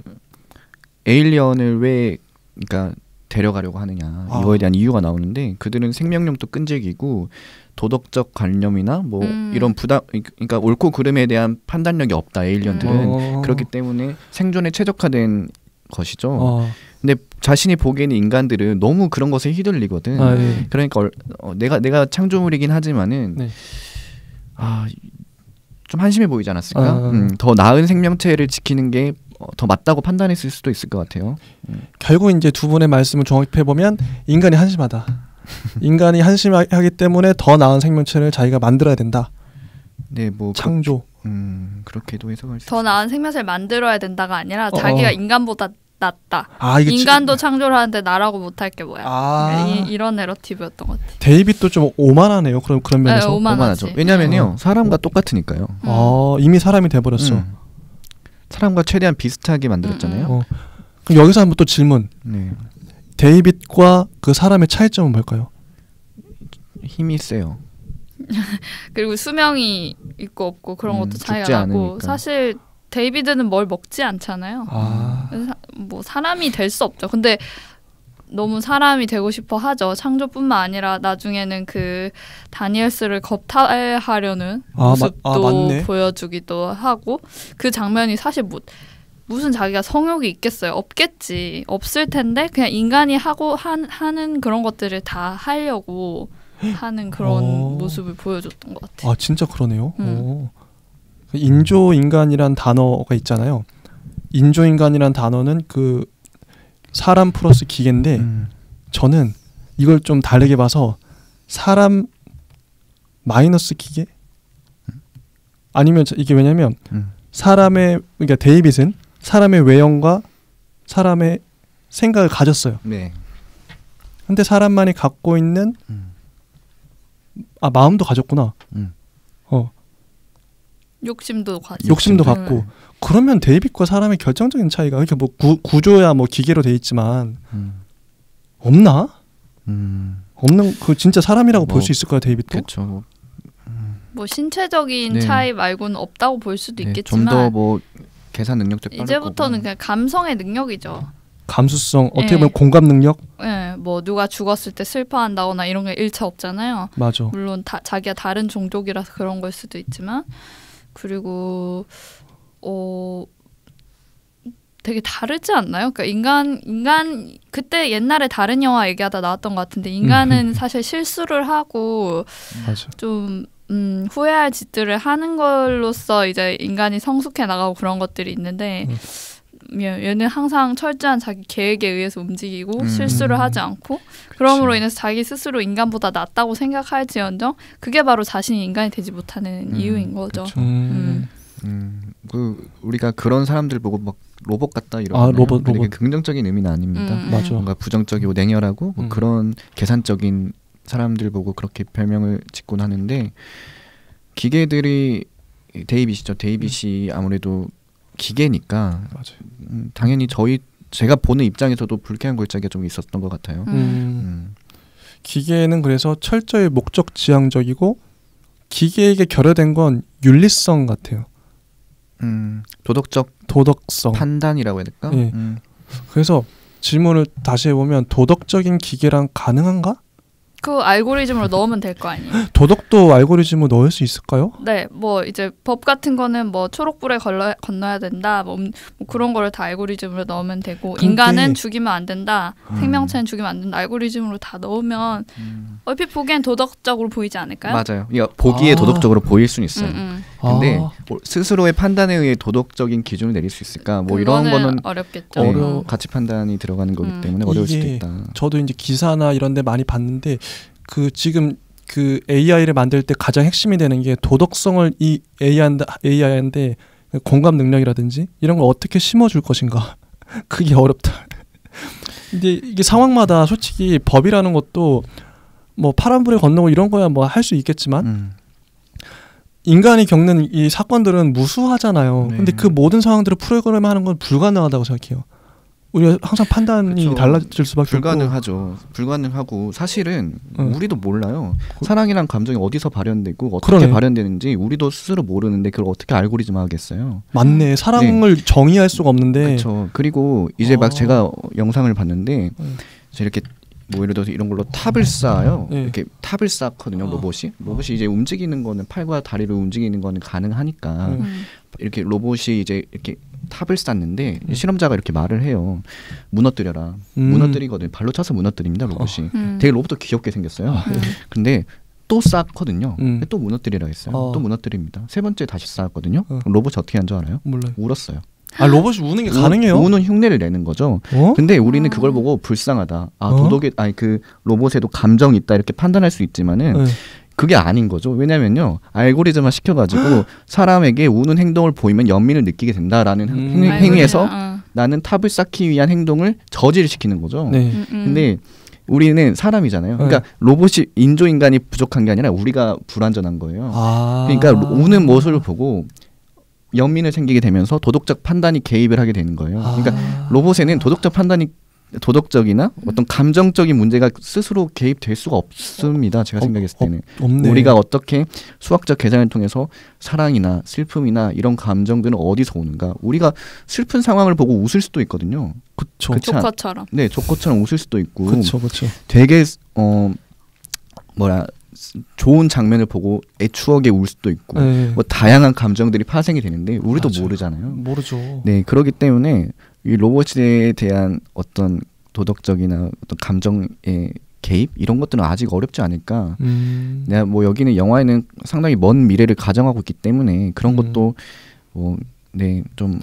에일리언을 왜 그러니까 데려가려고 하느냐 이거에 대한 이유가 나오는데 그들은 생명력도 끈질기고 도덕적 관념이나 뭐 이런 부담 그러니까 옳고 그름에 대한 판단력이 없다. 에일리언들은 그렇기 때문에 생존에 최적화된 것이죠. 근데 자신이 보기에는 인간들은 너무 그런 것에 휘둘리거든. 그러니까 내가 창조물이긴 하지만은 좀 한심해 보이지 않았을까? 더 나은 생명체를 지키는 게 더 맞다고 판단했을 수도 있을 것 같아요. 결국 이제 두 분의 말씀을 종합해 보면 인간이 한심하다. 인간이 한심하기 때문에 더 나은 생명체를 자기가 만들어야 된다. 네, 뭐 창조. 그렇게도 해석할 수. 더 나은 생명체를 만들어야 된다가 아니라 자기가 인간보다 낫다. 인간도 창조를 하는데 나라고 못할 게 뭐야. 이런 내러티브였던 것 같아요. 데이빗도 좀 오만하네요. 그런 면에서. 네, 오만하죠. 왜냐면요, 사람과 똑같으니까요. 이미 사람이 돼버렸어. 사람과 최대한 비슷하게 만들었잖아요. 그럼 여기서 한번 또 질문. 데이빗과 그 사람의 차이점은 뭘까요? 힘이 세요. 그리고 수명이 있고 없고 그런 것도 차이가 나고 사실 데이비드는 뭘 먹지 않잖아요. 뭐 사람이 될 수 없죠. 근데 너무 사람이 되고 싶어 하죠. 창조뿐만 아니라 나중에는 그 다니엘스를 겁탈하려는 모습도 보여주기도 하고 그 장면이 사실 무슨 자기가 성욕이 있겠어요? 없겠지. 없을 텐데 그냥 인간이 하고 하는 그런 것들을 다 하려고 하는 그런 모습을 보여줬던 것 같아요. 진짜 그러네요. 인조인간이란 단어가 있잖아요. 인조인간이란 단어는 그 사람 플러스 기계인데 저는 이걸 좀 다르게 봐서 사람 마이너스 기계? 아니면 이게 왜냐면 사람의 그러니까 데이빗은 사람의 외형과 사람의 생각을 가졌어요. 네. 근데 사람만이 갖고 있는 마음도 가졌구나. 욕심도 갖고. 그러면 데이빗과 사람의 결정적인 차이가 이렇게 뭐 구조야 뭐 기계로 돼 있지만 없나? 없는 그 진짜 사람이라고 볼 수 있을까요, 데이빗도? 그렇죠. 뭐 신체적인 차이 말고는 없다고 볼 수도 있겠지만 좀 더 뭐 계산 능력도 빠르고 이제부터는 그냥 감성의 능력이죠. 감수성, 어떻게 보면 공감 능력? 네, 뭐 누가 죽었을 때 슬퍼한다거나 이런 게 일체 없잖아요. 맞아. 물론 자기가 다른 종족이라서 그런 걸 수도 있지만 그리고 되게 다르지 않나요? 그러니까 인간 그때 옛날에 다른 영화 얘기하다 나왔던 것 같은데 인간은 사실 실수를 하고 맞아. 좀 후회할 짓들을 하는 걸로써 이제 인간이 성숙해 나가고 그런 것들이 있는데 얘는 항상 철저한 자기 계획에 의해서 움직이고 실수를 하지 않고 그럼으로 인해서 자기 스스로 인간보다 낫다고 생각할지언정 그게 바로 자신이 인간이 되지 못하는 이유인 거죠. 그 우리가 그런 사람들 보고 막 로봇 같다 이러잖아요. 로봇. 되게 긍정적인 의미는 아닙니다. 맞아. 뭔가 부정적이고 냉혈하고 뭐 그런 계산적인 사람들 보고 그렇게 별명을 짓곤 하는데 기계들이 데이빗이죠. 데이빗이 아무래도 기계니까 당연히 제가 보는 입장에서도 불쾌한 골짜기가 좀 있었던 것 같아요. 기계는 그래서 철저히 목적 지향적이고 기계에게 결여된 건 윤리성 같아요. 도덕성 판단이라고 해야 될까? 네. 그래서 질문을 다시 해보면 도덕적인 기계랑 가능한가? 그 알고리즘으로 넣으면 될 거 아니에요. 도덕도 알고리즘으로 넣을 수 있을까요? 네, 뭐 이제 법 같은 거는 뭐 초록불에 건너야 된다, 뭐 그런 거를 다 알고리즘으로 넣으면 되고 인간은 죽이면 안 된다, 생명체는 죽이면 안 된다, 알고리즘으로 다 넣으면 얼핏 보기엔 도덕적으로 보이지 않을까요? 맞아요. 보기에 도덕적으로 보일 수는 있어요. 근데 스스로의 판단에 의해 도덕적인 기준을 내릴 수 있을까? 뭐 이런 거는 어렵겠죠. 가치 판단이 들어가는 거기 때문에 어려울 수도 있다. 저도 이제 기사나 이런 데 많이 봤는데 그 지금 그 AI를 만들 때 가장 핵심이 되는 게 도덕성을 이 AI한테 공감 능력이라든지 이런 걸 어떻게 심어줄 것인가. 그게 어렵다. 근데 이게 상황마다 솔직히 법이라는 것도 뭐 파란불에 건너고 이런 거야 뭐 할 수 있겠지만 인간이 겪는 이 사건들은 무수하잖아요. 근데 그 모든 상황들을 프로그램하는 건 불가능하다고 생각해요. 우리가 항상 판단이 달라질 수밖에 불가능하죠. 불가능하고 사실은 우리도 몰라요. 사랑이란 감정이 어디서 발현되고 어떻게 그러네. 발현되는지 우리도 스스로 모르는데 그걸 어떻게 알고리즘 하겠어요. 맞네. 사랑을 정의할 수가 없는데. 그렇죠. 그리고 이제 막 제가 영상을 봤는데 이렇게 뭐 예를 들어서 이런 걸로 탑을 쌓아요. 이렇게 탑을 쌓거든요. 로봇이 이제 움직이는 거는 팔과 다리를 움직이는 거는 가능하니까 이렇게 로봇이 이제 이렇게 탑을 쌓는데 실험자가 이렇게 말을 해요. 무너뜨려라. 무너뜨리거든요. 발로 차서 무너뜨립니다. 로봇이. 되게 로봇도 귀엽게 생겼어요. 근데 또 쌓거든요. 또 무너뜨리라 했어요. 또 무너뜨립니다. 세 번째 다시 쌓았거든요. 로봇이 어떻게 한 줄 알아요? 몰라요. 울었어요. 로봇이 우는 게 가능해요? 우는 흉내를 내는 거죠. 근데 우리는 그걸 보고 불쌍하다. 그 로봇에도 감정이 있다 이렇게 판단할 수 있지만은 그게 아닌 거죠. 왜냐면요. 알고리즘화 시켜가지고 사람에게 우는 행동을 보이면 연민을 느끼게 된다라는 행위에서 나는 탑을 쌓기 위한 행동을 저지시키는 거죠. 근데 우리는 사람이잖아요. 그러니까 로봇이 인조인간이 부족한 게 아니라 우리가 불완전한 거예요. 그러니까 우는 모습을 보고 연민을 생기게 되면서 도덕적 판단이 개입을 하게 되는 거예요. 그러니까 로봇에는 도덕적이나 어떤 감정적인 문제가 스스로 개입될 수가 없습니다. 제가 생각했을 때는. 우리가 어떻게 수학적 계산을 통해서 사랑이나 슬픔이나 이런 감정들은 어디서 오는가. 우리가 슬픈 상황을 보고 웃을 수도 있거든요. 그쵸. 조커처럼. 네, 조커처럼 웃을 수도 있고. 그쵸. 되게 좋은 장면을 보고 추억에 울 수도 있고 뭐 다양한 감정들이 파생이 되는데 우리도 모르잖아요. 모르죠. 네, 그렇기 때문에 이 로봇에 대한 어떤 도덕적이나 어떤 감정의 개입 이런 것들은 아직 어렵지 않을까. 내가 뭐 여기는 영화에는 상당히 먼 미래를 가정하고 있기 때문에 그런 것도 좀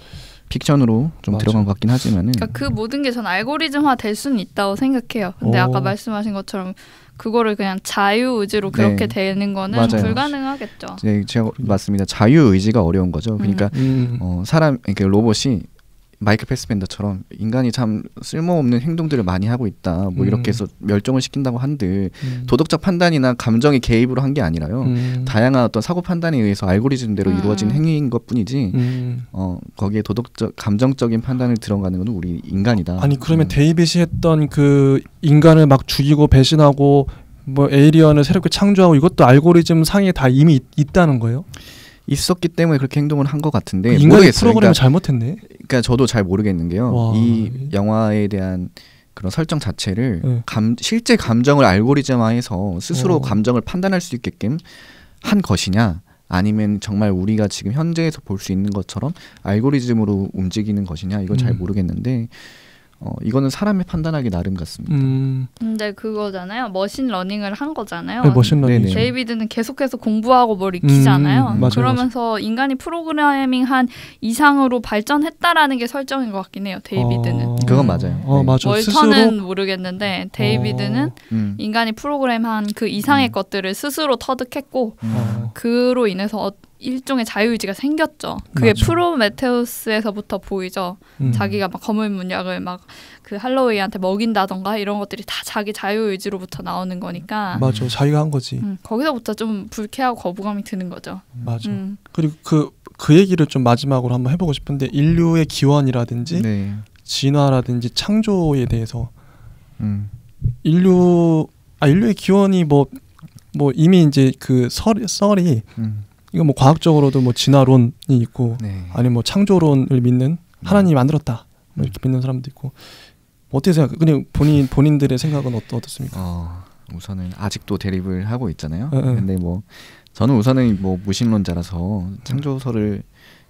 픽션으로 좀 들어간 것 같긴 하지만은. 그러니까 그 모든 게 전 알고리즘화 될 수는 있다고 생각해요. 근데 아까 말씀하신 것처럼 그거를 그냥 자유의지로 그렇게 되는 거는 맞아요. 불가능하겠죠. 네, 제가 맞습니다. 자유의지가 어려운 거죠. 그러니까 그러니까 로봇이 마이클 패스벤더처럼 인간이 참 쓸모없는 행동들을 많이 하고 있다. 뭐 이렇게 해서 멸종을 시킨다고 한들 도덕적 판단이나 감정의 개입으로 한 게 아니라요. 다양한 어떤 사고 판단에 의해서 알고리즘대로 이루어진 행위인 것뿐이지 거기에 도덕적 감정적인 판단을 들어가는 건 우리 인간이다. 아니 그러면 데이빗이 했던 그 인간을 막 죽이고 배신하고 뭐 에이리언을 새롭게 창조하고 이것도 알고리즘 상에 다 이미 있다는 거예요? 있었기 때문에 그렇게 행동을 한 것 같은데 인간이 모르겠어요. 프로그램을 잘못했네. 그러니까 저도 잘 모르겠는 게요. 와. 이 영화에 대한 그런 설정 자체를 실제 감정을 알고리즘화해서 스스로 감정을 판단할 수 있게끔 한 것이냐, 아니면 정말 우리가 지금 현재에서 볼 수 있는 것처럼 알고리즘으로 움직이는 것이냐, 이건 잘 모르겠는데 이거는 사람이 판단하기 나름 같습니다. 근데 그거잖아요. 머신 러닝을 한 거잖아요. 네, 머신 러닝. 데이비드는 계속해서 공부하고 뭘 익히잖아요. 맞아요, 그러면서 맞아요. 인간이 프로그래밍한 이상으로 발전했다라는 게 설정인 것 같긴 해요. 데이비드는. 그건 맞아요. 네. 맞아. 월터는 스스로? 모르겠는데 데이비드는 인간이 프로그램한 그 이상의 것들을 스스로 터득했고 그로 인해서 일종의 자유의지가 생겼죠. 그게 맞아. 프로메테우스에서부터 보이죠. 자기가 막 검은 문약을 막 그 할로웨이한테 먹인다던가 이런 것들이 다 자기 자유의지로부터 나오는 거니까. 맞아. 자기가 한 거지. 거기서부터 좀 불쾌하고 거부감이 드는 거죠. 맞아. 그리고 그 얘기를 좀 마지막으로 한번 해보고 싶은데 인류의 기원이라든지 진화라든지 창조에 대해서 인류의 기원이 뭐 이미 이제 그 썰이 이거 뭐 과학적으로도 뭐 진화론이 있고 아니면 뭐 창조론을 믿는 하나님이 만들었다 뭐 이렇게 믿는 사람도 있고 어떻게 생각? 그냥 본인들의 생각은 어떻습니까? 우선은 아직도 대립을 하고 있잖아요. 근데 뭐 저는 우선은 뭐 무신론자라서 창조설을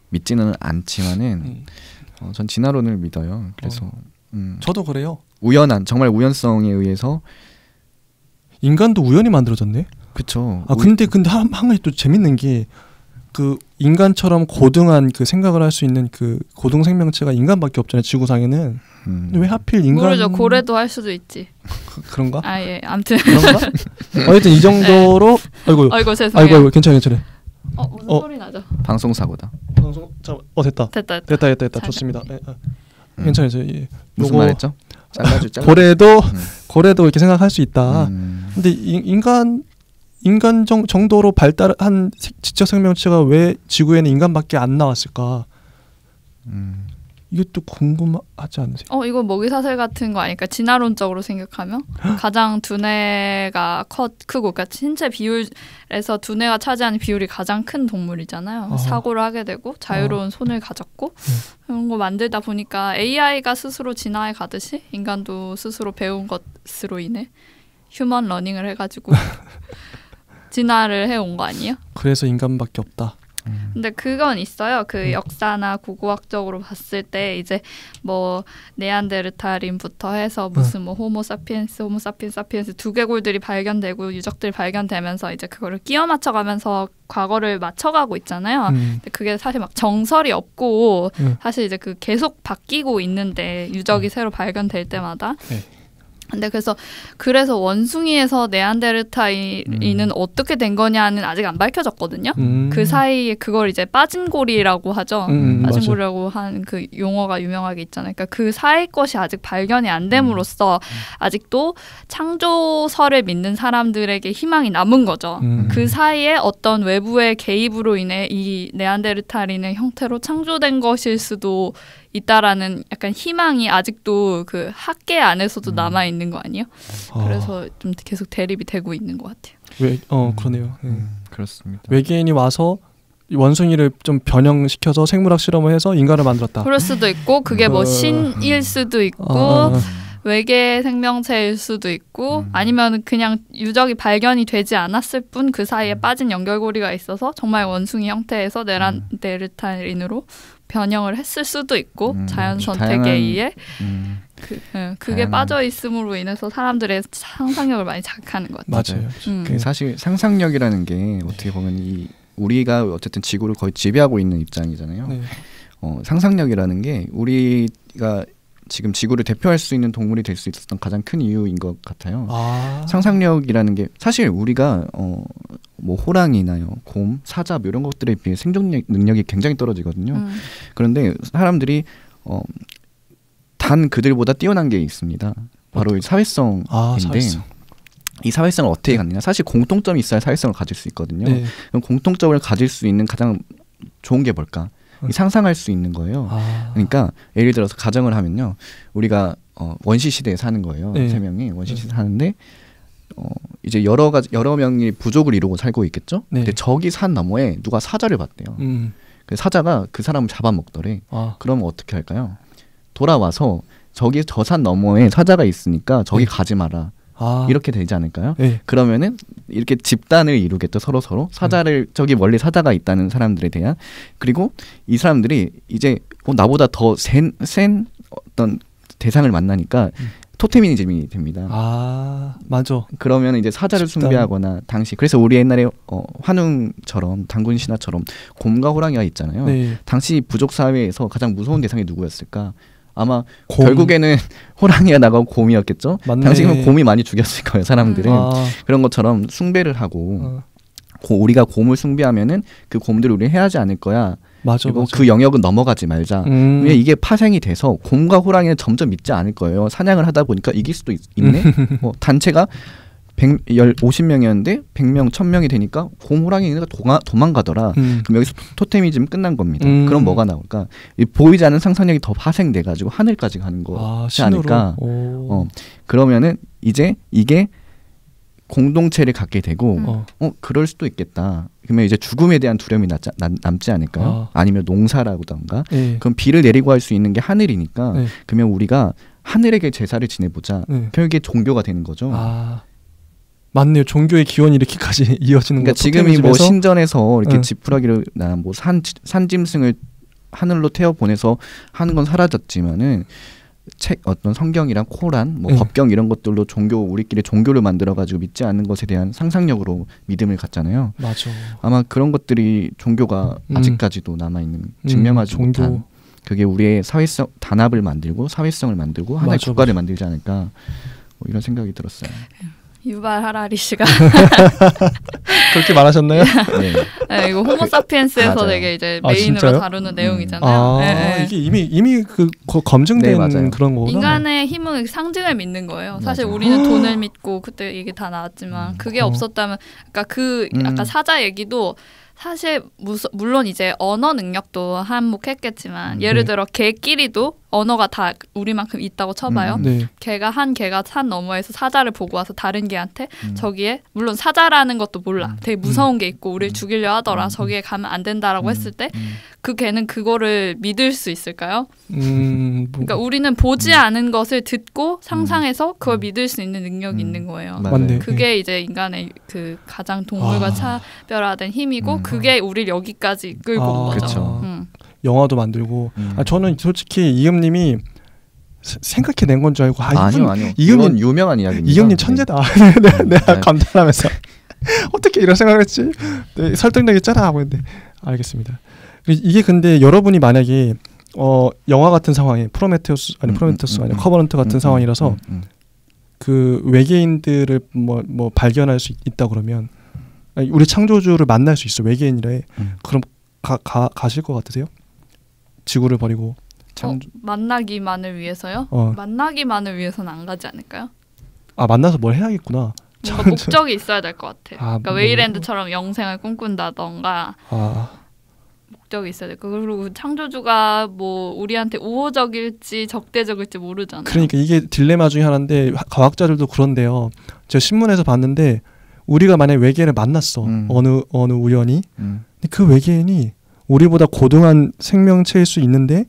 믿지는 않지만은 전 진화론을 믿어요. 그래서 저도 그래요. 정말 우연성에 의해서 인간도 우연히 만들어졌네. 그렇죠. 근데 한 가지 또 재밌는 게 그 인간처럼 고등한 그 생각을 할 수 있는 그 고등 생명체가 인간밖에 없잖아요. 지구상에는. 왜 하필 인간? 모르죠. 고래도 할 수도 있지. 그런가? 예. 아무튼 그런가? 하여튼 이 정도로 아이고 죄송해요. 아이고 괜찮아. 무슨 소리 나죠? 방송 사고다. 됐다. 좋습니다. 괜찮아요. 무슨 말했죠? 잘라줘. 고래도 이렇게 생각할 수 있다. 근데 인간 정도로 발달한 지적 생명체가 왜 지구에는 인간밖에 안 나왔을까? 이게 또 궁금하지 않으세요? 이거 먹이사슬 같은 거 아닐까? 진화론적으로 생각하면 가장 두뇌가 크고, 그러니까 신체 비율에서 두뇌가 차지하는 비율이 가장 큰 동물이잖아요. 사고를 하게 되고 자유로운 손을 가졌고 그런 거 만들다 보니까 AI가 스스로 진화해 가듯이 인간도 스스로 배운 것으로 인해 휴먼 러닝을 해가지고 진화를 해온 거 아니에요? 그래서 인간밖에 없다. 근데 그건 있어요. 그 역사나 고고학적으로 봤을 때 이제 뭐 네안데르탈인부터 해서 무슨 뭐 호모사피엔스 두개골들이 발견되고 유적들이 발견되면서 이제 그거를 끼워 맞춰가면서 과거를 맞춰가고 있잖아요. 근데 그게 사실 막 정설이 없고 사실 이제 그 계속 바뀌고 있는데 유적이 새로 발견될 때마다. 근데 그래서 원숭이에서 네안데르탈인은 어떻게 된 거냐는 아직 안 밝혀졌거든요. 그 사이에 그걸 이제 빠진 고리라고 하죠. 빠진 고리라고 하는 그 용어가 유명하게 있잖아요. 그러니까 그 사이 것이 아직 발견이 안 됨으로써 아직도 창조설을 믿는 사람들에게 희망이 남은 거죠. 그 사이에 어떤 외부의 개입으로 인해 이 네안데르탈인의 형태로 창조된 것일 수도 있다라는 약간 희망이 아직도 그 학계 안에서도 남아 있는 거 아니에요? 그래서 좀 계속 대립이 되고 있는 것 같아요. 그러네요. 그렇습니다. 외계인이 와서 원숭이를 좀 변형시켜서 생물학 실험을 해서 인간을 만들었다. 그럴 수도 있고 그게 뭐 신일 수도 있고 외계 생명체일 수도 있고 아니면 그냥 유적이 발견이 되지 않았을 뿐 그 사이에 빠진 연결고리가 있어서 정말 원숭이 형태에서 네안데르탈인으로 변형을 했을 수도 있고 자연 선택에 의해 그게 빠져 있음으로 인해서 사람들의 상상력을 많이 자극하는 것 같아요. 맞아요. 사실 상상력이라는 게 어떻게 보면 우리가 어쨌든 지구를 거의 지배하고 있는 입장이잖아요. 상상력이라는 게 우리가 지금 지구를 대표할 수 있는 동물이 될 수 있었던 가장 큰 이유인 것 같아요. 상상력이라는 게 사실 우리가 뭐 호랑이나요, 곰, 사자 이런 것들에 비해 생존 능력이 굉장히 떨어지거든요. 그런데 사람들이 단 그들보다 뛰어난 게 있습니다. 바로 사회성인데 사회성. 이 사회성을 어떻게 갖느냐. 사실 공통점이 있어야 사회성을 가질 수 있거든요. 네. 그럼 공통점을 가질 수 있는 가장 좋은 게 뭘까? 상상할 수 있는 거예요. 그러니까 예를 들어서 가정을 하면요. 우리가 원시 시대에 사는 거예요. 네. 3명이 원시 시대에 사는데 이제 여러 명이 부족을 이루고 살고 있겠죠. 네. 근데 저기 산 너머에 누가 사자를 봤대요. 그 사자가 그 사람을 잡아먹더래. 그러면 어떻게 할까요? 돌아와서 저기 저 산 너머에 사자가 있으니까 저기 가지 마라. 이렇게 되지 않을까요? 네. 그러면은 이렇게 집단을 이루겠죠. 서로 사자를 저기 멀리 사자가 있다는 사람들에 대한. 그리고 이 사람들이 이제 나보다 더 센 어떤 대상을 만나니까 토테미즘이 됩니다. 맞아. 그러면 이제 사자를 숭배하거나 당시 그래서 우리 옛날에 환웅처럼 단군 신화처럼 곰과 호랑이가 있잖아요. 네. 당시 부족 사회에서 가장 무서운 대상이 누구였을까? 아마 결국에는 호랑이가 나가고 곰이었겠죠. 맞네. 당시에는 곰이 많이 죽였을 거예요. 사람들은. 그런 것처럼 숭배를 하고 우리가 곰을 숭배하면은 그 곰들을 우리 해하지 않을 거야. 그리고 그 영역은 넘어가지 말자. 이게 파생이 돼서 곰과 호랑이는 점점 믿지 않을 거예요. 사냥을 하다 보니까 이길 수도 있네. 단체가 50명이었는데 100명, 1000명이 되니까 곰, 호랑이가 도망가더라. 그럼 여기서 토테미즘 끝난 겁니다. 그럼 뭐가 나올까? 보이지 않는 상상력이 더 파생돼가지고 하늘까지 가는 거지 않을까? 그러면은 이제 이게 공동체를 갖게 되고 그럴 수도 있겠다. 그러면 이제 죽음에 대한 두려움이 남지 않을까요? 아니면 농사라던가. 그럼 비를 내리고 할 수 있는 게 하늘이니까 그러면 우리가 하늘에게 제사를 지내보자. 결국에 종교가 되는 거죠. 맞네요. 종교의 기원이 이렇게까지 이어지는 그러니까 지금이 뭐 신전에서 이렇게 지푸라기나 뭐 산짐승을 하늘로 태워 보내서 하는 건 사라졌지만은 어떤 성경이랑 코란, 법경 이런 것들로 우리끼리 종교를 만들어 가지고 믿지 않는 것에 대한 상상력으로 믿음을 갖잖아요. 맞아. 아마 그런 것들이 종교가 아직까지도 남아 있는 증명하지 못한 그게 우리의 사회성 단합을 만들고 사회성을 만들고 하나의 국가를 만들지 않을까 이런 생각이 들었어요. 유발 하라리 씨가 그렇게 말하셨나요? 네, 이거 호모사피엔스에서 되게 이제 메인으로 다루는 내용이잖아요. 이게 이미 검증된 그런 거구나. 인간의 힘은 상징을 믿는 거예요. 사실 우리는 돈을 믿고 그때 얘기 다 나왔지만 그게 없었다면, 그러니까 아까 사자 얘기도 사실 물론 이제 언어 능력도 한몫했겠지만 예를 들어 개끼리도 언어가 다 우리만큼 있다고 쳐봐요. 개가 산 너머에서 사자를 보고 와서 다른 개한테 저기에 물론 사자라는 것도 몰라. 되게 무서운 게 있고 우리를 죽이려 하더라. 저기에 가면 안 된다라고 했을 때 그 개는 그거를 믿을 수 있을까요? 그러니까 우리는 보지 않은 것을 듣고 상상해서 그걸 믿을 수 있는 능력이 있는 거예요. 그게 이제 인간의 그 가장 동물과 차별화된 힘이고 그게 우리를 여기까지 끌고 온 거죠. 영화도 만들고 저는 솔직히 이금님이 생각해낸 건 줄 알고 아니요. 이건 유명한 이야기입니다. 이금님 천재다. 내가 감탄하면서 어떻게 이런 생각을 했지? 설득력이 있잖아 하고 했는데 알겠습니다. 이게 근데 여러분이 만약에 영화 같은 상황에 프로메테우스 아니 커버넌트 같은 상황이라서 그 외계인들을 뭐 발견할 수 있다 그러면 우리 창조주를 만날 수 있어. 외계인이래. 그럼 가실 것 같으세요? 지구를 버리고 만나기만을 위해서요? 만나기만을 위해서는 안 가지 않을까요? 만나서 뭘 해야겠구나. 뭔가 목적이 있어야 될 것 같아요. 그러니까 웨이랜드처럼 영생을 꿈꾼다던가 목적이 있어야 될 거. 그리고 창조주가 뭐 우리한테 우호적일지 적대적일지 모르잖아요. 그러니까 이게 딜레마 중에 하나인데 과학자들도 그런데요. 제가 신문에서 봤는데 우리가 만약에 외계인을 만났어. 어느 우연히. 근데 그 외계인이 우리보다 고등한 생명체일 수 있는데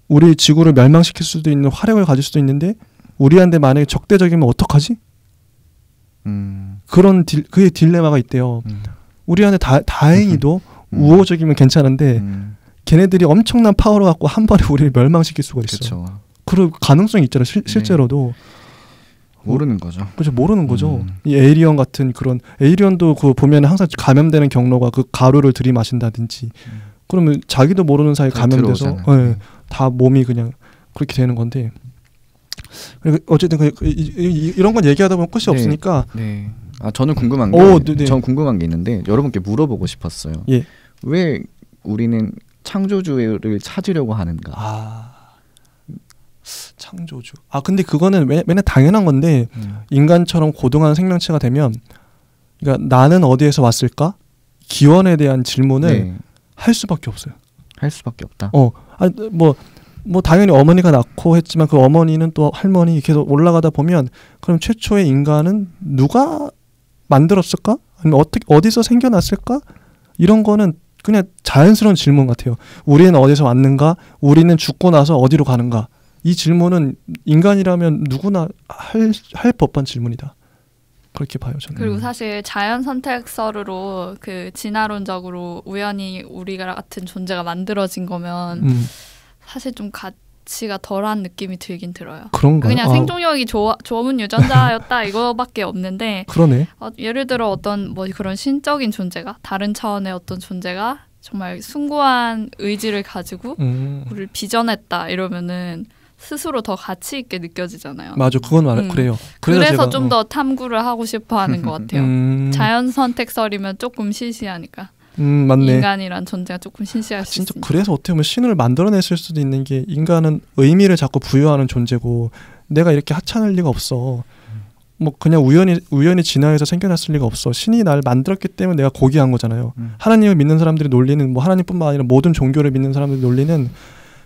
우리 지구를 멸망시킬 수도 있는 화력을 가질 수도 있는데 우리한테 만약에 적대적이면 어떡하지? 그의 딜레마가 있대요. 우리한테 다행히도 우호적이면 괜찮은데 걔네들이 엄청난 파워를 갖고 한 번에 우리를 멸망시킬 수가 있어. 그런 가능성이 있잖아. 실제로도. 모르는 거죠. 그렇죠. 모르는 거죠. 이 에이리언 같은 그런 에이리언도 그 보면 항상 감염되는 경로가 그 가루를 들이마신다든지 그러면 자기도 모르는 사이에 감염돼서 다 몸이 그냥 그렇게 되는 건데 어쨌든 이런 건 얘기하다 보면 끝이 없으니까. 저는 궁금한 게 저는 궁금한 게 있는데 여러분께 물어보고 싶었어요. 왜 우리는 창조주를 찾으려고 하는가? 창조주. 근데 그거는 맨날 당연한 건데 인간처럼 고등한 생명체가 되면 그러니까 나는 어디에서 왔을까? 기원에 대한 질문을 할 수밖에 없어요. 할 수밖에 없다. 뭐 당연히 어머니가 낳고 했지만 그 어머니는 또 할머니 계속 올라가다 보면 그럼 최초의 인간은 누가 만들었을까? 아니면 어디서 생겨났을까? 이런 거는 그냥 자연스러운 질문 같아요. 우리는 어디서 왔는가? 우리는 죽고 나서 어디로 가는가? 이 질문은 인간이라면 누구나 할 법한 질문이다. 그렇게 봐요, 저는. 그리고 사실 자연 선택설으로 그 진화론적으로 우연히 우리가 같은 존재가 만들어진 거면 사실 좀 가치가 덜한 느낌이 들긴 들어요. 그런가요? 그냥 생존력이 좋은 유전자였다 이거밖에 없는데. 그러네. 예를 들어 어떤 뭐 그런 신적인 존재가 다른 차원의 어떤 존재가 정말 숭고한 의지를 가지고 우리를 빚어냈다 이러면은 스스로 더 가치 있게 느껴지잖아요. 맞아, 그건 그래요. 그래서 좀 더 탐구를 하고 싶어하는 것 같아요. 자연 선택설이면 조금 시시하니까. 맞네. 인간이란 존재가 조금 시시할 수 진짜 있으니까. 그래서 어떻게 보면 신을 만들어냈을 수도 있는 게 인간은 의미를 자꾸 부여하는 존재고 내가 이렇게 하찮을 리가 없어. 뭐 그냥 우연히 진화해서 생겨났을 리가 없어. 신이 날 만들었기 때문에 내가 고귀한 거잖아요. 하나님을 믿는 사람들이 논리는 뭐 하나님뿐만 아니라 모든 종교를 믿는 사람들이 논리는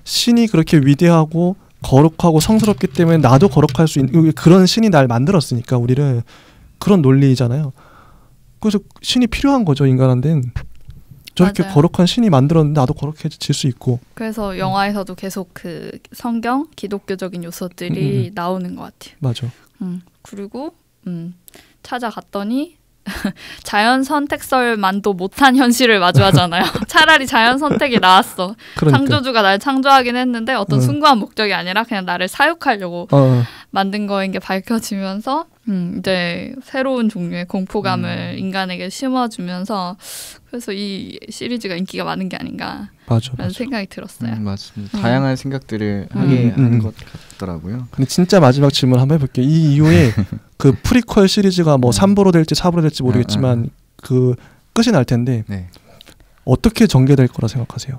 신이 그렇게 위대하고 거룩하고 성스럽기 때문에 나도 거룩할 수 있는 그런 신이 날 만들었으니까 우리를 그런 논리잖아요. 그래서 신이 필요한 거죠, 인간한테는. 저렇게 맞아요. 거룩한 신이 만들었는데 나도 거룩해질 수 있고. 그래서 영화에서도 계속 그 성경, 기독교적인 요소들이 나오는 것 같아요. 맞아. 그리고 찾아갔더니 자연 선택설만도 못한 현실을 마주하잖아요. 차라리 자연 선택이 나았어. 그러니까. 창조주가 날 창조하긴 했는데 어떤 숭고한 목적이 아니라 그냥 나를 사육하려고 만든 거인 게 밝혀지면서 이제 새로운 종류의 공포감을 인간에게 심어주면서 그래서 이 시리즈가 인기가 많은 게 아닌가 라는 생각이 들었어요. 맞습니다. 다양한 생각들을 하게 하는 것 같더라고요. 근데 진짜 마지막 질문 한번 해볼게요. 이 이후에 그 프리퀄 시리즈가 뭐 3부로 될지 4부로 될지 모르겠지만 그 끝이 날 텐데 어떻게 전개될 거라 생각하세요?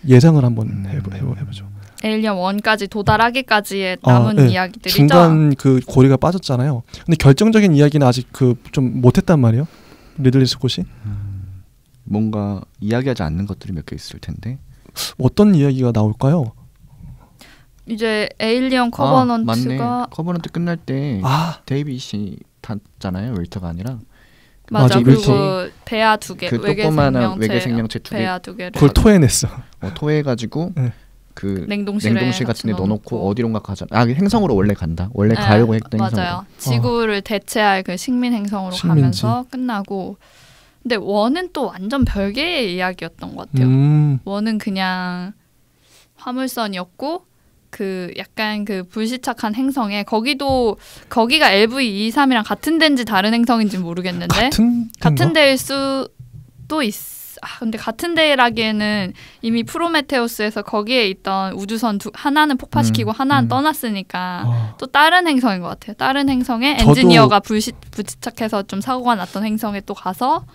예상을 한번 해보죠. 에일리언 1까지 도달하기까지의 남은 이야기들이죠. 중간 그 고리가 빠졌잖아요. 근데 결정적인 이야기는 아직 그 좀 못했단 말이에요. 리들리 스콧이. 뭔가 이야기하지 않는 것들이 몇 개 있을 텐데. 어떤 이야기가 나올까요? 이제 에일리언 커버넌트가 맞네. 커버넌트 끝날 때 데이빗이 탔잖아요. 윌터가 아니라. 맞아. 그리고 배아 2개, 그 조그마한 외계 생명체 2개. 배아 2개를 그걸 토해냈어. 토해가지고 그 냉동실 같은 데 넣어놓고 어디론가 가자. 행성으로 원래 간다. 원래 가려고 했던 행성으로. 맞아요. 지구를 대체할 그 식민 행성으로 가면서 끝나고. 근데 원은 또 완전 별개의 이야기였던 것 같아요. 원은 그냥 화물선이었고 그 약간 그 불시착한 행성에 거기가 LV-223이랑 같은 데인지 다른 행성인지 모르겠는데 같은 데일 수도 있어. 근데 같은 데라기에는 이미 프로메테우스에서 거기에 있던 우주선 하나는 폭파시키고 하나는 떠났으니까 또 다른 행성인 것 같아요. 다른 행성에 엔지니어가 불시착해서 좀 사고가 났던 행성에 또 가서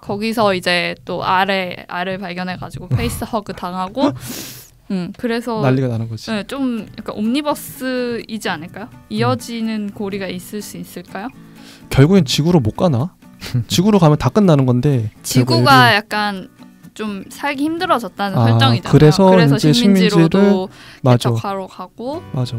거기서 이제 또 알을 발견해가지고 페이스 허그 당하고 그래서 난리가 나는 거지. 네, 좀 약간 옴니버스이지 않을까요? 이어지는 고리가 있을 수 있을까요? 결국엔 지구로 못 가나? 지구로 가면 다 끝나는 건데 지구가 약간 좀 살기 힘들어졌다는 설정이잖아요. 그래서 이제 식민지로도 개척하러 가고 맞아.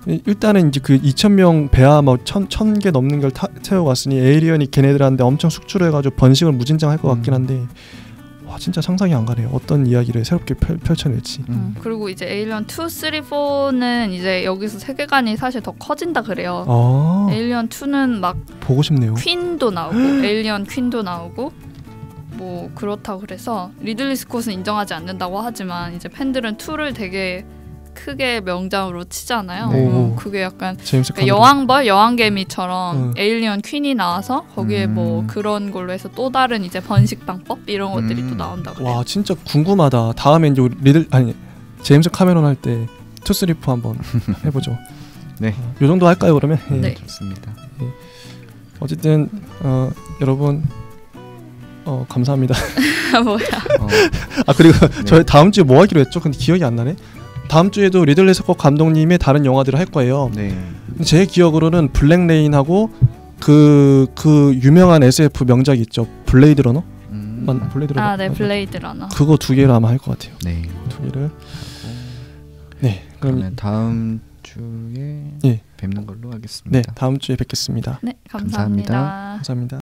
일단은 이제 그 2,000명 배아 뭐 1,000개 넘는 걸 태워갔으니 에이리언이 걔네들한테 엄청 숙주를 해가지고 번식을 무진장할 것 같긴 한데 와 진짜 상상이 안 가네요. 어떤 이야기를 새롭게 펼쳐낼지. 그리고 이제 에일리언 2, 3, 4는 이제 여기서 세계관이 사실 더 커진다 그래요. 에일리언 2는 막 보고 싶네요. 퀸도 나오고 에일리언 퀸도 나오고 뭐 그렇다고 그래서 리들리 스콧은 인정하지 않는다고 하지만 이제 팬들은 2를 되게 크게 명장으로 치잖아요. 그게 약간 그러니까 여왕개미처럼 에일리언 퀸이 나와서 거기에 뭐 그런 걸로 해서 또 다른 이제 번식 방법 이런 것들이 또 나온다고 그래요. 와 진짜 궁금하다. 다음에 이제 제임스 카메론 할 때 2, 3, 4 한번 해보죠. 네. 요 정도 할까요 그러면? 네. 좋습니다. 어쨌든 여러분 감사합니다. 뭐야? 그리고 저희 다음 주에 뭐 하기로 했죠? 근데 기억이 안 나네. 다음 주에도 리들리 스콧 감독님의 다른 영화들을 할 거예요. 네. 제 기억으로는 블랙레인하고 그 유명한 SF 명작 있죠. 블레이드 러너? 블레이드 러너. 아, 네, 블레이드 러너. 그거 2개를 아마 할 것 같아요. 네. 2개를. 네. 그러면 다음 주에 뵙는 걸로 하겠습니다. 네, 다음 주에 뵙겠습니다. 네, 감사합니다. 감사합니다.